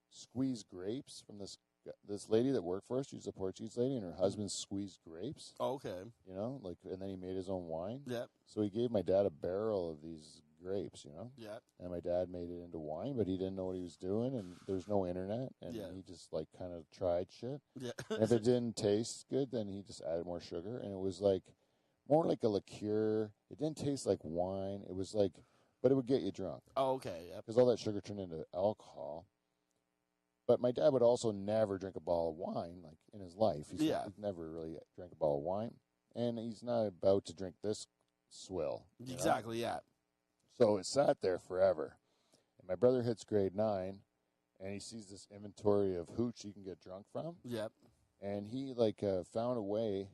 Speaker 2: squeezed grapes from this lady that worked for us. She was a Portuguese lady, and her husband squeezed grapes.
Speaker 1: Oh, okay.
Speaker 2: You know, like, and then he made his own wine.
Speaker 1: Yep.
Speaker 2: So he gave my dad a barrel of these grapes, you know?
Speaker 1: Yeah.
Speaker 2: And my dad made it into wine, but he didn't know what he was doing, and there's no internet, and
Speaker 1: Yeah.
Speaker 2: he just, like, kind of tried shit.
Speaker 1: Yeah.
Speaker 2: And if it didn't taste good, then he just added more sugar, and it was, like, more like a liqueur. It didn't taste like wine. It was, like, but it would get you drunk.
Speaker 1: Oh, okay, yep.
Speaker 2: Because all that sugar turned into alcohol. But my dad would also never drink a bottle of wine, like, in his life. He'd never really drank a bottle of wine. And he's not about to drink this swill.
Speaker 1: Exactly, yeah.
Speaker 2: So it sat there forever. And my brother hits grade 9, and he sees this inventory of hooch he can get drunk from.
Speaker 1: Yep.
Speaker 2: And he, like, found a way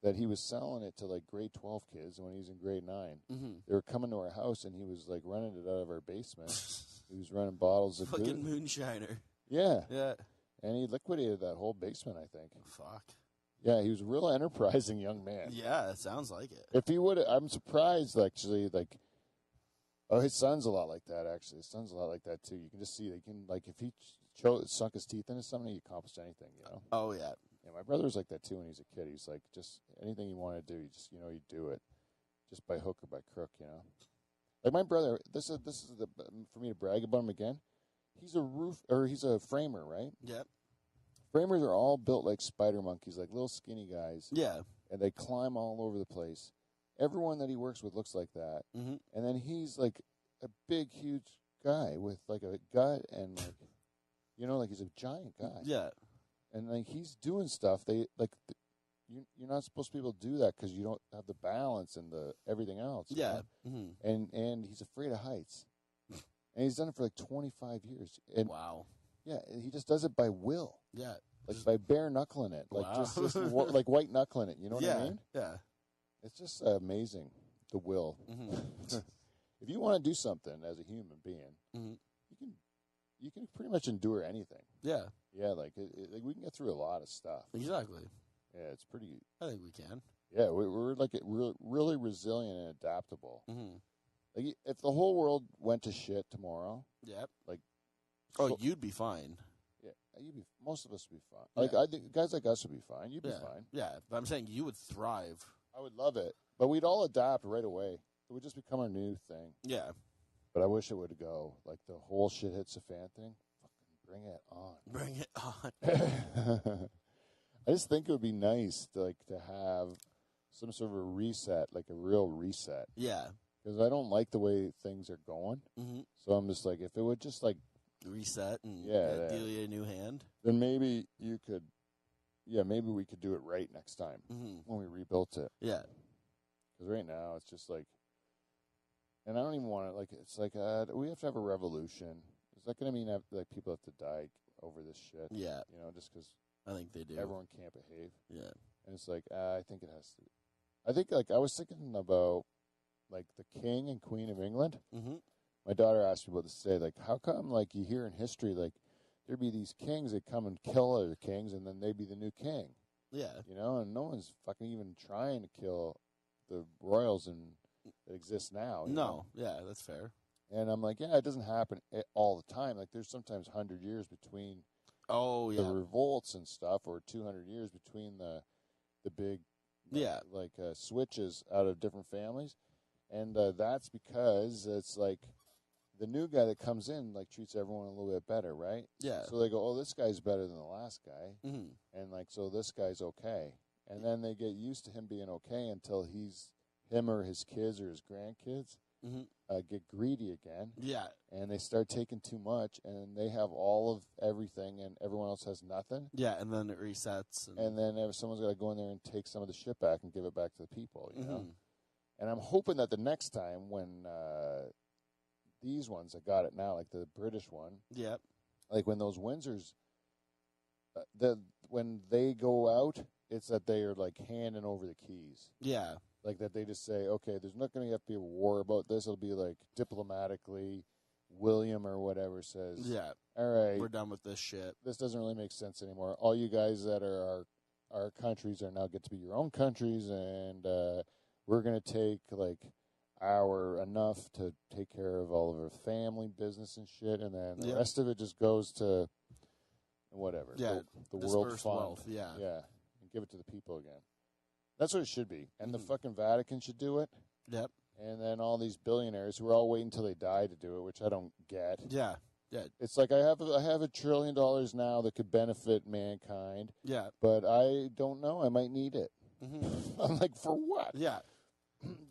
Speaker 2: that he was selling it to, like, grade 12 kids when he was in grade 9.
Speaker 1: Mm-hmm.
Speaker 2: They were coming to our house, and he was, like, running it out of our basement. He was running bottles of
Speaker 1: fucking moonshiner.
Speaker 2: Yeah.
Speaker 1: Yeah.
Speaker 2: And he liquidated that whole basement, I think.
Speaker 1: Fuck.
Speaker 2: Yeah, he was a real enterprising young man.
Speaker 1: Yeah, it sounds like it.
Speaker 2: If he would, I'm surprised, actually, like, oh, his son's a lot like that, actually. His son's a lot like that, too. You can just see, they can, like, if he sunk his teeth into something, he accomplished anything, you know?
Speaker 1: Oh, yeah.
Speaker 2: Yeah, my brother was like that, too, when he was a kid. He's like, just anything you want to do, you just, you know, you do it. Just by hook or by crook, you know? Like, my brother, this is for me to brag about him again. He's a framer, right?
Speaker 1: Yep.
Speaker 2: Framers are all built like spider monkeys, like little skinny guys.
Speaker 1: Yeah.
Speaker 2: And they climb all over the place. Everyone that he works with looks like that.
Speaker 1: Mm-hmm.
Speaker 2: And then he's like a big, huge guy with like a gut and like, you know, like he's a giant guy.
Speaker 1: Yeah.
Speaker 2: And like he's doing stuff. You're not supposed to be able to do that because you don't have the balance and the everything else.
Speaker 1: Yeah.
Speaker 2: You know?
Speaker 1: Mm-hmm.
Speaker 2: And he's afraid of heights. And he's done it for like 25 years. And
Speaker 1: wow.
Speaker 2: Yeah, he just does it by will.
Speaker 1: Yeah.
Speaker 2: Like by bare knuckling it. Like
Speaker 1: wow.
Speaker 2: just like white knuckling it. You know what I mean?
Speaker 1: Yeah.
Speaker 2: It's just amazing, the will.
Speaker 1: Mm-hmm.
Speaker 2: If you want to do something as a human being,
Speaker 1: mm-hmm.
Speaker 2: you can pretty much endure anything.
Speaker 1: Yeah.
Speaker 2: Yeah, like we can get through a lot of stuff.
Speaker 1: Exactly.
Speaker 2: Yeah, it's pretty.
Speaker 1: I think we can.
Speaker 2: Yeah, we're like really resilient and adaptable.
Speaker 1: Mm-hmm.
Speaker 2: Like if the whole world went to shit tomorrow,
Speaker 1: yep.
Speaker 2: Like,
Speaker 1: you'd be fine.
Speaker 2: Yeah, most of us would be fine. Like I think guys like us would be fine. You'd be fine.
Speaker 1: Yeah, but I'm saying you would thrive.
Speaker 2: I would love it, but we'd all adapt right away. It would just become our new thing.
Speaker 1: Yeah.
Speaker 2: But I wish it would go like the whole shit hits a fan thing. Fucking bring it on.
Speaker 1: Bring it on.
Speaker 2: I just think it would be nice to have some sort of a reset, like a real reset.
Speaker 1: Yeah.
Speaker 2: Because I don't like the way things are going.
Speaker 1: Mm-hmm.
Speaker 2: So I'm just like, if it would just like
Speaker 1: reset and deal you a new hand,
Speaker 2: then maybe you could, maybe we could do it right next time when we rebuilt it.
Speaker 1: Yeah.
Speaker 2: Because right now it's just like, and I don't even want to like. It's like we have to have a revolution. Is that going to mean that like people have to die over this shit?
Speaker 1: Yeah.
Speaker 2: You know, just because
Speaker 1: I think they do.
Speaker 2: Everyone can't behave.
Speaker 1: Yeah.
Speaker 2: And it's like I think it has to. I think like I was thinking about like the King and Queen of England.
Speaker 1: Mm-hmm.
Speaker 2: My daughter asked me about this today. Like, how come like you hear in history like there'd be these kings that come and kill other kings, and then they'd be the new king.
Speaker 1: Yeah.
Speaker 2: You know, and no one's fucking even trying to kill the royals that exist now. You know?
Speaker 1: Yeah, that's fair.
Speaker 2: And I'm like, yeah, it doesn't happen all the time. Like, there's sometimes 100 years between the revolts and stuff, or 200 years between the big switches out of different families. And that's because it's like the new guy that comes in like treats everyone a little bit better, right?
Speaker 1: Yeah.
Speaker 2: So they go, oh, this guy's better than the last guy.
Speaker 1: Mm-hmm.
Speaker 2: And like, so this guy's okay. And then they get used to him being okay until him or his kids or his grandkids get greedy again.
Speaker 1: Yeah.
Speaker 2: And they start taking too much, and they have all of everything, and everyone else has nothing.
Speaker 1: Yeah, and then it resets.
Speaker 2: And then someone's got to go in there and take some of the shit back and give it back to the people, you know? And I'm hoping that the next time when these ones that got it now, like the British one, like when those Windsors, when they go out, it's that they are like handing over the keys.
Speaker 1: Yeah.
Speaker 2: Like that they just say, okay, there's not going to have to be a war about this. It'll be like diplomatically, William or whatever says,
Speaker 1: yeah,
Speaker 2: all right,
Speaker 1: we're done with this shit.
Speaker 2: This doesn't really make sense anymore. All you guys that are our countries are now get to be your own countries, and we're going to take like our enough to take care of all of our family business and shit, and then the rest of it just goes to whatever.
Speaker 1: Yeah,
Speaker 2: the world fund.
Speaker 1: Wealth, yeah,
Speaker 2: and give it to the people again. That's what it should be, and the fucking Vatican should do it.
Speaker 1: Yep.
Speaker 2: And then all these billionaires who are all waiting until they die to do it, which I don't get.
Speaker 1: Yeah. Yeah.
Speaker 2: It's like I have $1 trillion now that could benefit mankind.
Speaker 1: Yeah.
Speaker 2: But I don't know. I might need it.
Speaker 1: Mm-hmm.
Speaker 2: I'm like, for what?
Speaker 1: Yeah.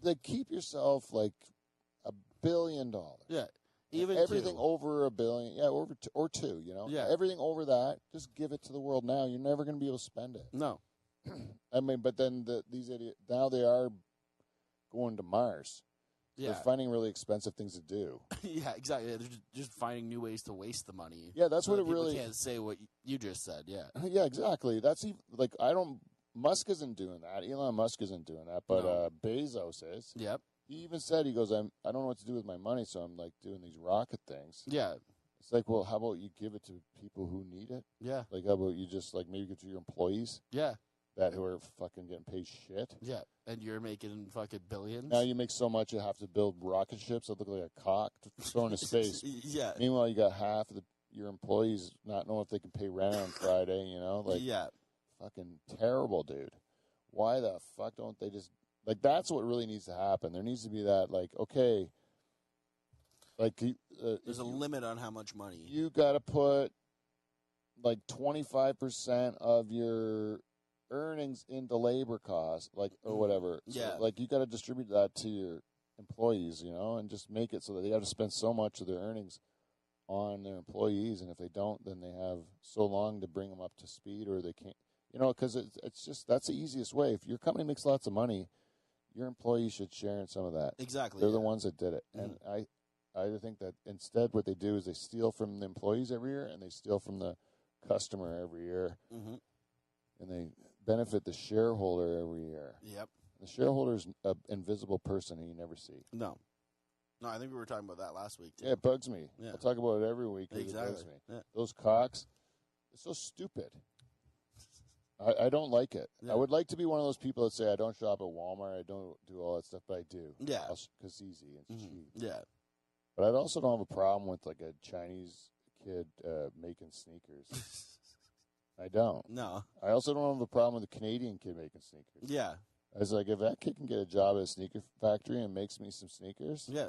Speaker 2: Like, keep yourself like $1 billion.
Speaker 1: Yeah. Even
Speaker 2: everything
Speaker 1: two.
Speaker 2: over $1 billion, or two. You know,
Speaker 1: Yeah.
Speaker 2: everything over that, just give it to the world now. You're never going to be able to spend it.
Speaker 1: No.
Speaker 2: I mean, but then these idiots now they are going to Mars.
Speaker 1: Yeah.
Speaker 2: They're finding really expensive things to do.
Speaker 1: Yeah, exactly. They're just finding new ways to waste the money.
Speaker 2: Yeah, that's
Speaker 1: so
Speaker 2: what
Speaker 1: that
Speaker 2: it
Speaker 1: people
Speaker 2: really.
Speaker 1: Can't say what you just said. Yeah.
Speaker 2: Yeah, exactly. That's even, like I don't. Musk isn't doing that. Elon Musk isn't doing that. But
Speaker 1: No.
Speaker 2: Bezos is.
Speaker 1: Yep.
Speaker 2: He even said he goes, I don't know what to do with my money, so I'm like doing these rocket things.
Speaker 1: Yeah.
Speaker 2: It's like, well, how about you give it to people who need it?
Speaker 1: Yeah.
Speaker 2: Like, how about you just like maybe give it to your employees
Speaker 1: Yeah.
Speaker 2: that who are fucking getting paid shit?
Speaker 1: Yeah. And you're making fucking billions.
Speaker 2: Now you make so much you have to build rocket ships that look like a cock to throw into space.
Speaker 1: Yeah.
Speaker 2: Meanwhile, you got half of your employees not knowing if they can pay rent on Friday. You know, like
Speaker 1: yeah.
Speaker 2: fucking terrible, dude. Why the fuck don't they just like? That's what really needs to happen. There needs to be that like, okay, like
Speaker 1: There's a limit on how much money.
Speaker 2: you got to put like 25% of your earnings into labor costs, like or whatever. So,
Speaker 1: Yeah.
Speaker 2: like you got to distribute that to your employees, you know, and just make it so that they have to spend so much of their earnings on their employees, and if they don't, then they have so long to bring them up to speed, or they can't, you know, because it's just that's the easiest way. If your company makes lots of money, your employees should share in some of that.
Speaker 1: Exactly.
Speaker 2: They're the ones that did it, and I think that instead what they do is they steal from the employees every year, and they steal from the customer every year, and they benefit the shareholder every year.
Speaker 1: Yep.
Speaker 2: The shareholder's an invisible person who you never see.
Speaker 1: No, I think we were talking about that last week, too.
Speaker 2: Yeah, it bugs me.
Speaker 1: Yeah.
Speaker 2: I'll talk about it every week.
Speaker 1: Exactly.
Speaker 2: It bugs me.
Speaker 1: Yeah.
Speaker 2: Those cocks, it's so stupid. I don't like it.
Speaker 1: Yeah.
Speaker 2: I would like to be one of those people that say, I don't shop at Walmart, I don't do all that stuff, but I do.
Speaker 1: Yeah.
Speaker 2: Because it's easy and it's cheap.
Speaker 1: Yeah.
Speaker 2: But I also don't have a problem with like a Chinese kid making sneakers. I don't.
Speaker 1: No.
Speaker 2: I also don't have a problem with a Canadian kid making sneakers.
Speaker 1: Yeah.
Speaker 2: I was like, if that kid can get a job at a sneaker factory and makes me some sneakers,
Speaker 1: Yeah.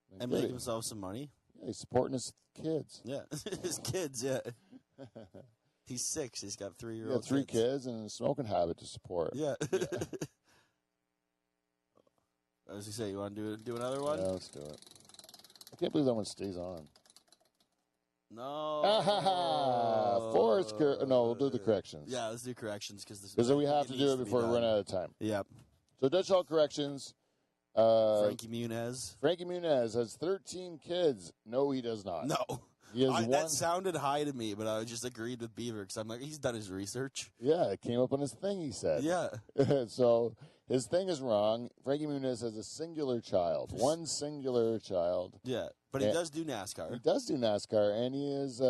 Speaker 2: then
Speaker 1: And
Speaker 2: good.
Speaker 1: make himself some money.
Speaker 2: Yeah, he's supporting his kids.
Speaker 1: Yeah. His kids, yeah. He's 6. He's got 3-year-old
Speaker 2: Yeah, 3 kids and a smoking habit to support.
Speaker 1: Yeah. As you say, you want to do another one?
Speaker 2: Yeah, let's do it. I can't believe that one stays on.
Speaker 1: No.
Speaker 2: Forrest no, we'll do the corrections.
Speaker 1: Yeah, let's do corrections because
Speaker 2: we have to do it before we run out of time.
Speaker 1: Yep.
Speaker 2: So Dutch Hall corrections.
Speaker 1: Frankie Muniz.
Speaker 2: Frankie Muniz has 13 kids. No, he does not.
Speaker 1: No.
Speaker 2: He has one.
Speaker 1: That sounded high to me, but I just agreed with Beaver because I'm like, he's done his research.
Speaker 2: Yeah, it came up on his thing, he said.
Speaker 1: Yeah.
Speaker 2: So his thing is wrong. Frankie Muniz has a singular child. One singular child.
Speaker 1: Yeah. But he does do NASCAR.
Speaker 2: He does do NASCAR, and he is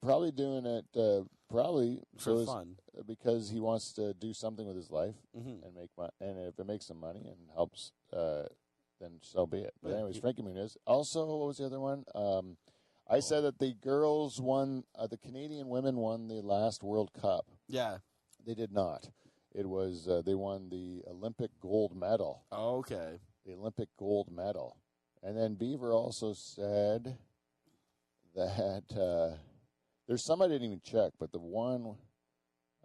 Speaker 2: probably doing it
Speaker 1: For fun.
Speaker 2: because he wants to do something with his life and make money. And if it makes some money and helps, then so be it. But
Speaker 1: Yeah.
Speaker 2: anyways, Frankie Muniz. Also, what was the other one? I said that the girls won, the Canadian women won the last World Cup.
Speaker 1: Yeah.
Speaker 2: They did not. It was they won the Olympic gold medal.
Speaker 1: Oh, okay.
Speaker 2: The Olympic gold medal. And then Beaver also said that there's some I didn't even check, but the one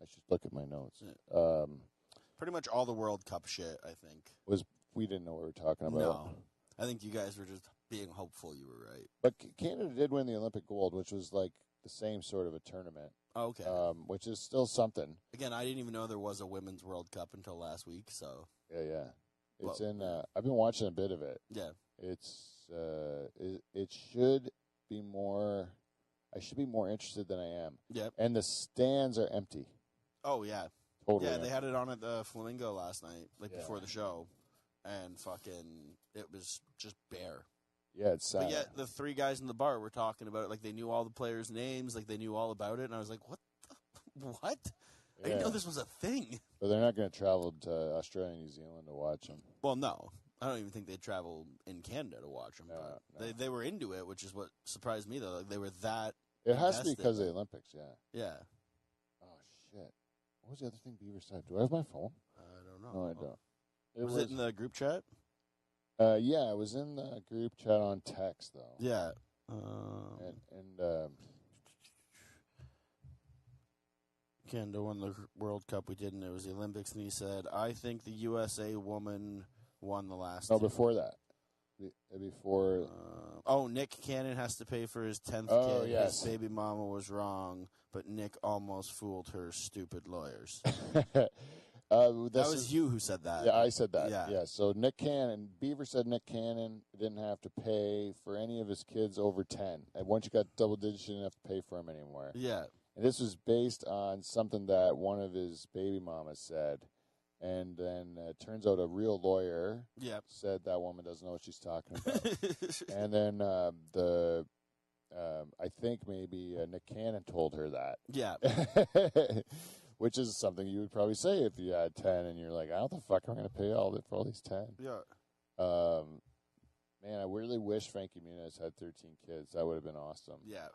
Speaker 2: I should look at my notes.
Speaker 1: Pretty much all the World Cup shit, I think.
Speaker 2: Was we didn't know what we were talking about.
Speaker 1: No. I think you guys were just being hopeful you were right.
Speaker 2: But Canada did win the Olympic gold, which was like the same sort of a tournament.
Speaker 1: Okay.
Speaker 2: Which is still something.
Speaker 1: Again, I didn't even know there was a Women's World Cup until last week, so.
Speaker 2: Yeah. It's
Speaker 1: Well,
Speaker 2: in. I've been watching a bit of it.
Speaker 1: Yeah.
Speaker 2: It's. It should be more. I should be more interested than I am.
Speaker 1: Yep.
Speaker 2: And the stands are empty.
Speaker 1: Oh, yeah.
Speaker 2: Totally.
Speaker 1: Yeah,
Speaker 2: empty.
Speaker 1: they had it on at the Flamingo last night,
Speaker 2: Yeah.
Speaker 1: before the show, and fucking, it was just bare.
Speaker 2: Yeah, it's sad.
Speaker 1: But yet, the 3 guys in the bar were talking about it, like they knew all the players' names, like they knew all about it, and I was like, what? What? I didn't know this was a thing.
Speaker 2: But they're not going to travel to Australia and New Zealand to watch them.
Speaker 1: Well, no. I don't even think they'd travel in Canada to watch them.
Speaker 2: No.
Speaker 1: They were into it, which is what surprised me, though. Like, they were that.
Speaker 2: It has to be
Speaker 1: invested.
Speaker 2: because of the Olympics, yeah.
Speaker 1: Yeah.
Speaker 2: Oh, shit. What was the other thing Beaver said? Do I have my phone?
Speaker 1: I don't know.
Speaker 2: No, I don't.
Speaker 1: Was it in the group chat?
Speaker 2: Yeah, I was in the group chat on text though.
Speaker 1: Yeah. Canada won the World Cup. We didn't. It was the Olympics, and he said, "I think the USA woman won the last."
Speaker 2: No,
Speaker 1: two.
Speaker 2: before that. Before.
Speaker 1: Nick Cannon has to pay for his 10th kid.
Speaker 2: Yes.
Speaker 1: His baby mama was wrong, but Nick almost fooled her stupid lawyers.
Speaker 2: That
Speaker 1: was you who said that.
Speaker 2: Yeah, I said that.
Speaker 1: Yeah.
Speaker 2: So Nick Cannon, Beaver said Nick Cannon didn't have to pay for any of his kids over 10. And once you got double digits, you didn't have to pay for them anymore.
Speaker 1: Yeah.
Speaker 2: And this was based on something that one of his baby mamas said. And then it turns out a real lawyer said that woman doesn't know what she's talking about. And then I think maybe Nick Cannon told her that.
Speaker 1: Yeah.
Speaker 2: Which is something you would probably say if you had 10 and you're like, how the fuck am I going to pay for all these 10?
Speaker 1: Yeah.
Speaker 2: Man, I really wish Frankie Muniz had 13 kids. That would have been awesome.
Speaker 1: Yeah.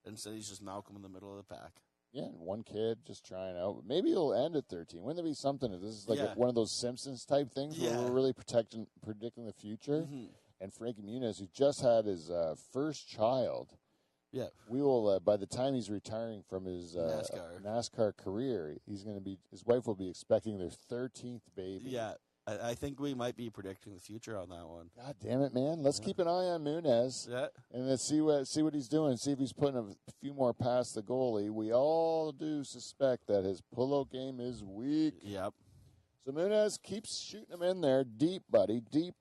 Speaker 1: Instead, he's just Malcolm in the middle of the pack.
Speaker 2: Yeah, and one kid just trying out. Maybe it'll end at 13. Wouldn't there be something if this is like one of those Simpsons type things where we're really predicting the future?
Speaker 1: Mm-hmm.
Speaker 2: And Frankie Muniz, who just had his first child, we will. By the time he's retiring from his NASCAR career, his wife will be expecting their 13th baby.
Speaker 1: Yeah. I think we might be predicting the future on that one.
Speaker 2: God damn it, man! Let's keep an eye on Muniz, and let's see what he's doing. See if he's putting a few more past the goalie. We all do suspect that his pull-out game is weak.
Speaker 1: Yep.
Speaker 2: So Muniz keeps shooting him in there, deep, buddy, deep.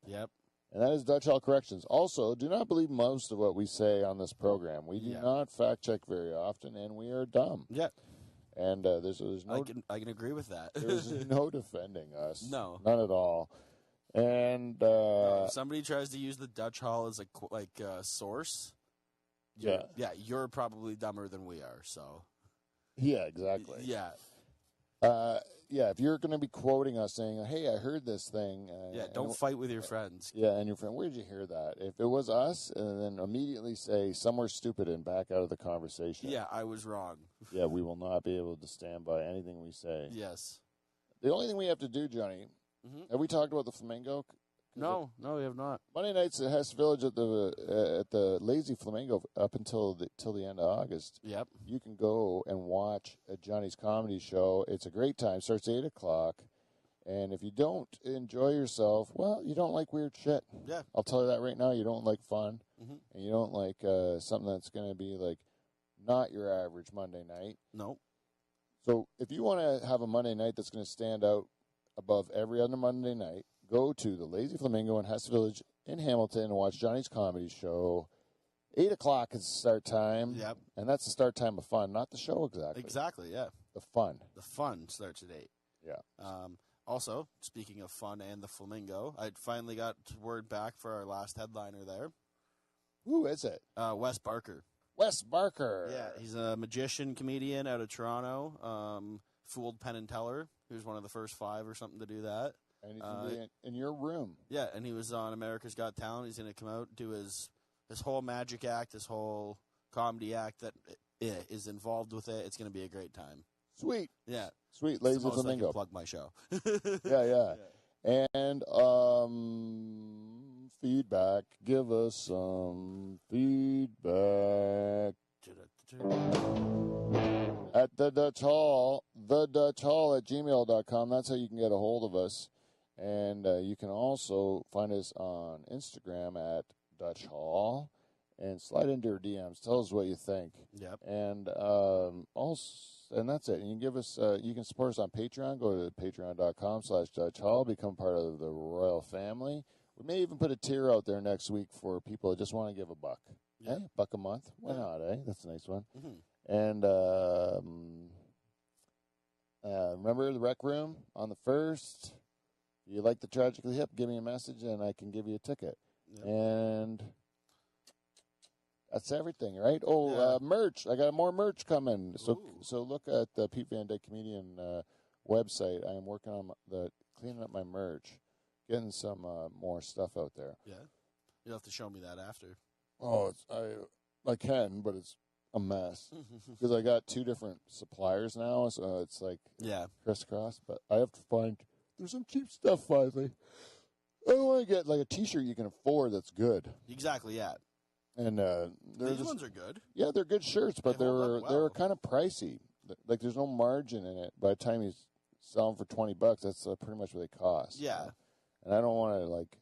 Speaker 1: Yep.
Speaker 2: And that is Dutch Hall Corrections. Also, do not believe most of what we say on this program. We do not fact check very often, and we are dumb.
Speaker 1: Yeah.
Speaker 2: And there's no.
Speaker 1: I can agree with that.
Speaker 2: There's no defending us.
Speaker 1: No,
Speaker 2: none at all. And
Speaker 1: if somebody tries to use the Dutch Hall as a source, you're probably dumber than we are. So.
Speaker 2: Yeah, exactly.
Speaker 1: Yeah.
Speaker 2: If you're going to be quoting us saying, "Hey, I heard this thing,"
Speaker 1: don't fight with your friends.
Speaker 2: Yeah, and your friend, where did you hear that? If it was us, and then immediately say somewhere stupid and back out of the conversation.
Speaker 1: Yeah, I was wrong.
Speaker 2: Yeah, we will not be able to stand by anything we say.
Speaker 1: Yes.
Speaker 2: The only thing we have to do, Johnny, have we talked about the Flamingo?
Speaker 1: No, we have not.
Speaker 2: Monday nights at Hess Village at the Lazy Flamingo up until the end of August.
Speaker 1: Yep.
Speaker 2: You can go and watch a Johnny's Comedy Show. It's a great time. Starts at 8:00. And if you don't enjoy yourself, well, you don't like weird shit.
Speaker 1: Yeah.
Speaker 2: I'll tell you that right now. You don't like fun.
Speaker 1: Mm-hmm.
Speaker 2: And you don't like something that's going to be like not your average Monday night.
Speaker 1: No.
Speaker 2: So if you want to have a Monday night that's going to stand out above every other Monday night, go to the Lazy Flamingo in Hess Village in Hamilton and watch Johnny's Comedy Show. 8:00 is the start time.
Speaker 1: Yep.
Speaker 2: And that's the start time of fun, not the show exactly.
Speaker 1: Exactly, yeah.
Speaker 2: The fun.
Speaker 1: The fun starts at 8.
Speaker 2: Yeah.
Speaker 1: Also, speaking of fun and the Flamingo, I finally got word back for our last headliner there.
Speaker 2: Who is it?
Speaker 1: Wes Barker.
Speaker 2: Wes Barker.
Speaker 1: Yeah, he's a magician comedian out of Toronto. Fooled Penn and Teller, who's one of the first 5 or something to do that.
Speaker 2: And he's going to be in your room.
Speaker 1: Yeah, and he was on America's Got Talent. He's going to come out, do his whole magic act, his whole comedy act that is involved with it. It's going to be a great time.
Speaker 2: Sweet.
Speaker 1: Yeah.
Speaker 2: Sweet. Lazy Flamingo.
Speaker 1: I can plug my show.
Speaker 2: Yeah. And feedback. Give us some feedback. At the Dutch Hall at gmail.com. That's how you can get a hold of us. And you can also find us on Instagram at Dutch Hall and slide into our DMs. Tell us what you think.
Speaker 1: Yep.
Speaker 2: And and that's it. And you can give us, you can support us on Patreon. Go to patreon.com/Dutch Hall. Become part of the royal family. We may even put a tier out there next week for people that just want to give $1.
Speaker 1: Yeah.
Speaker 2: Hey, $1 a month. Why not, eh? That's a nice one.
Speaker 1: Mm-hmm.
Speaker 2: And remember the Rec Room on the 1st? If you like the Tragically Hip, give me a message and I can give you a ticket.
Speaker 1: Yep. And
Speaker 2: that's everything, right? Merch. I got more merch coming. So look at the Pete Van Dyke Comedian website. I am working on cleaning up my merch, getting some more stuff out there.
Speaker 1: Yeah. You'll have to show me that after.
Speaker 2: Oh, I can, but it's a mess because I got 2 different suppliers now, so it's like crisscross. But I have to find there's some cheap stuff finally. I want to get like a T-shirt you can afford that's good.
Speaker 1: Exactly, yeah.
Speaker 2: And
Speaker 1: these ones are good.
Speaker 2: Yeah, they're good shirts, but
Speaker 1: They hold up well.
Speaker 2: they're kind of pricey. Like there's no margin in it. By the time you sell them for $20, that's pretty much what they cost.
Speaker 1: Yeah.
Speaker 2: You know? And I don't want to like.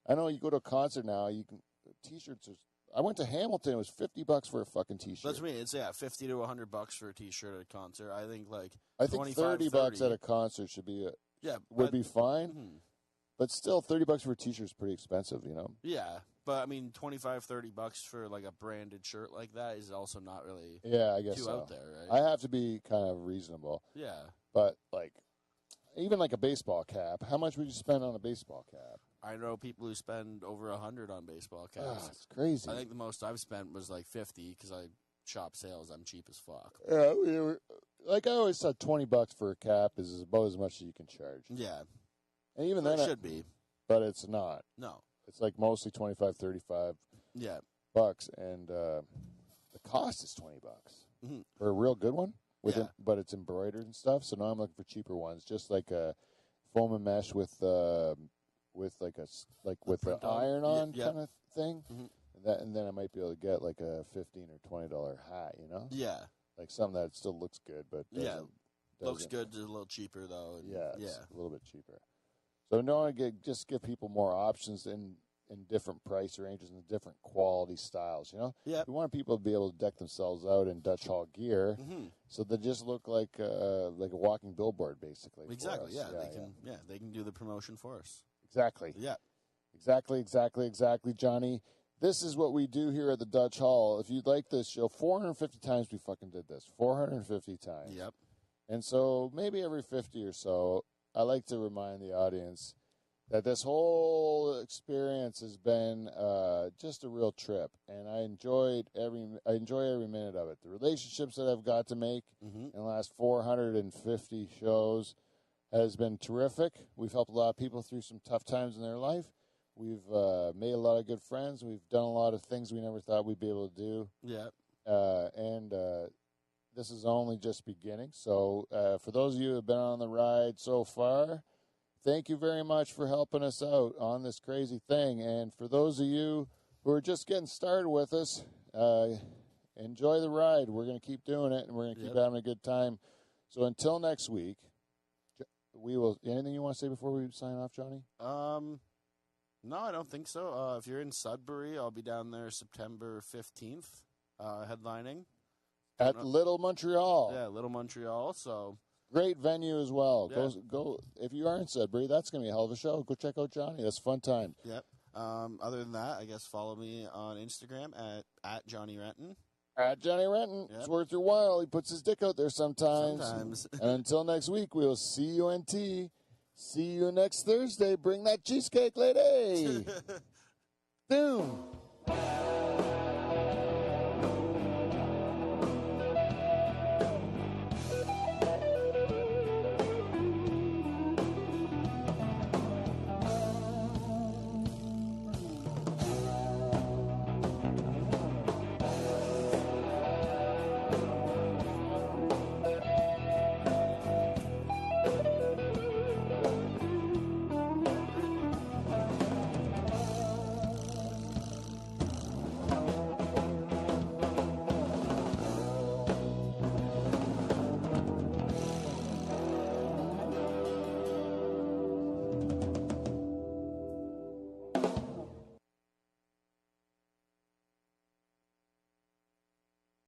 Speaker 2: I know you go to a concert now. You can T-shirts. I went to Hamilton. It was $50 for a fucking T-shirt.
Speaker 1: That's me. It's $50 to $100 for a T-shirt at a concert. I think
Speaker 2: $30 at a concert should be would be fine.
Speaker 1: Mm-hmm.
Speaker 2: But still, $30 for a T-shirt is pretty expensive, you know.
Speaker 1: Yeah, but I mean, $25-$30 for like a branded shirt like that is also not really
Speaker 2: I guess
Speaker 1: too
Speaker 2: so.
Speaker 1: out there, right?
Speaker 2: I have to be kind of reasonable.
Speaker 1: Yeah,
Speaker 2: but like even like a baseball cap, how much would you spend on a baseball cap?
Speaker 1: I know people who spend over $100 on baseball caps.
Speaker 2: It's crazy.
Speaker 1: I think the most I've spent was like $50 because I shop sales. I'm cheap as fuck.
Speaker 2: Yeah, like I always said, $20 for a cap is about as much as you can charge.
Speaker 1: Yeah.
Speaker 2: And even then,
Speaker 1: it should be,
Speaker 2: but it's not.
Speaker 1: No,
Speaker 2: it's like mostly $25-$35.
Speaker 1: Yeah,
Speaker 2: bucks, and the cost is $20 for a real good one. But it's embroidered and stuff. So now I'm looking for cheaper ones, just like a foam and mesh with the iron-on kind of thing. Mm-hmm. And then I might be able to get like a $15 or $20 hat. You know?
Speaker 1: Yeah,
Speaker 2: like something that still looks good, but
Speaker 1: looks good. Just a little cheaper though.
Speaker 2: It's a little bit cheaper. So no, I give people more options in different price ranges and different quality styles. You know, we want people to be able to deck themselves out in Dutch Hall gear, so they just look like a walking billboard, basically.
Speaker 1: Exactly. They can do the promotion for us.
Speaker 2: Exactly.
Speaker 1: Yeah.
Speaker 2: Exactly, Johnny. This is what we do here at the Dutch Hall. If you'd like this show, 450 times we fucking did this. 450 times.
Speaker 1: Yep.
Speaker 2: And so maybe every 50 or so, I like to remind the audience that this whole experience has been just a real trip, and I enjoy every minute of it. The relationships that I've got to make in the last 450 shows has been terrific. We've helped a lot of people through some tough times in their life. We've made a lot of good friends. We've done a lot of things we never thought we'd be able to do.
Speaker 1: Yeah.
Speaker 2: And this is only just beginning. So for those of you who have been on the ride so far, thank you very much for helping us out on this crazy thing. And for those of you who are just getting started with us, enjoy the ride. We're going to keep doing it, and we're going to keep having a good time. So until next week, we will. Anything you want to say before we sign off, Johnny?
Speaker 1: No, I don't think so. If you're in Sudbury, I'll be down there September 15th, headlining.
Speaker 2: At Little Montreal.
Speaker 1: Yeah, Little Montreal, so...
Speaker 2: Great venue as well. Yeah. Go if you are in Sudbury, that's going to be a hell of a show. Go check out Johnny. That's a fun time.
Speaker 1: Yep. Other than that, I guess follow me on Instagram at Johnny Renton.
Speaker 2: At Johnny Renton. Yep. It's worth your while. He puts his dick out there sometimes. And until next week, we will see you in T. See you next Thursday. Bring that cheesecake, lady. Boom.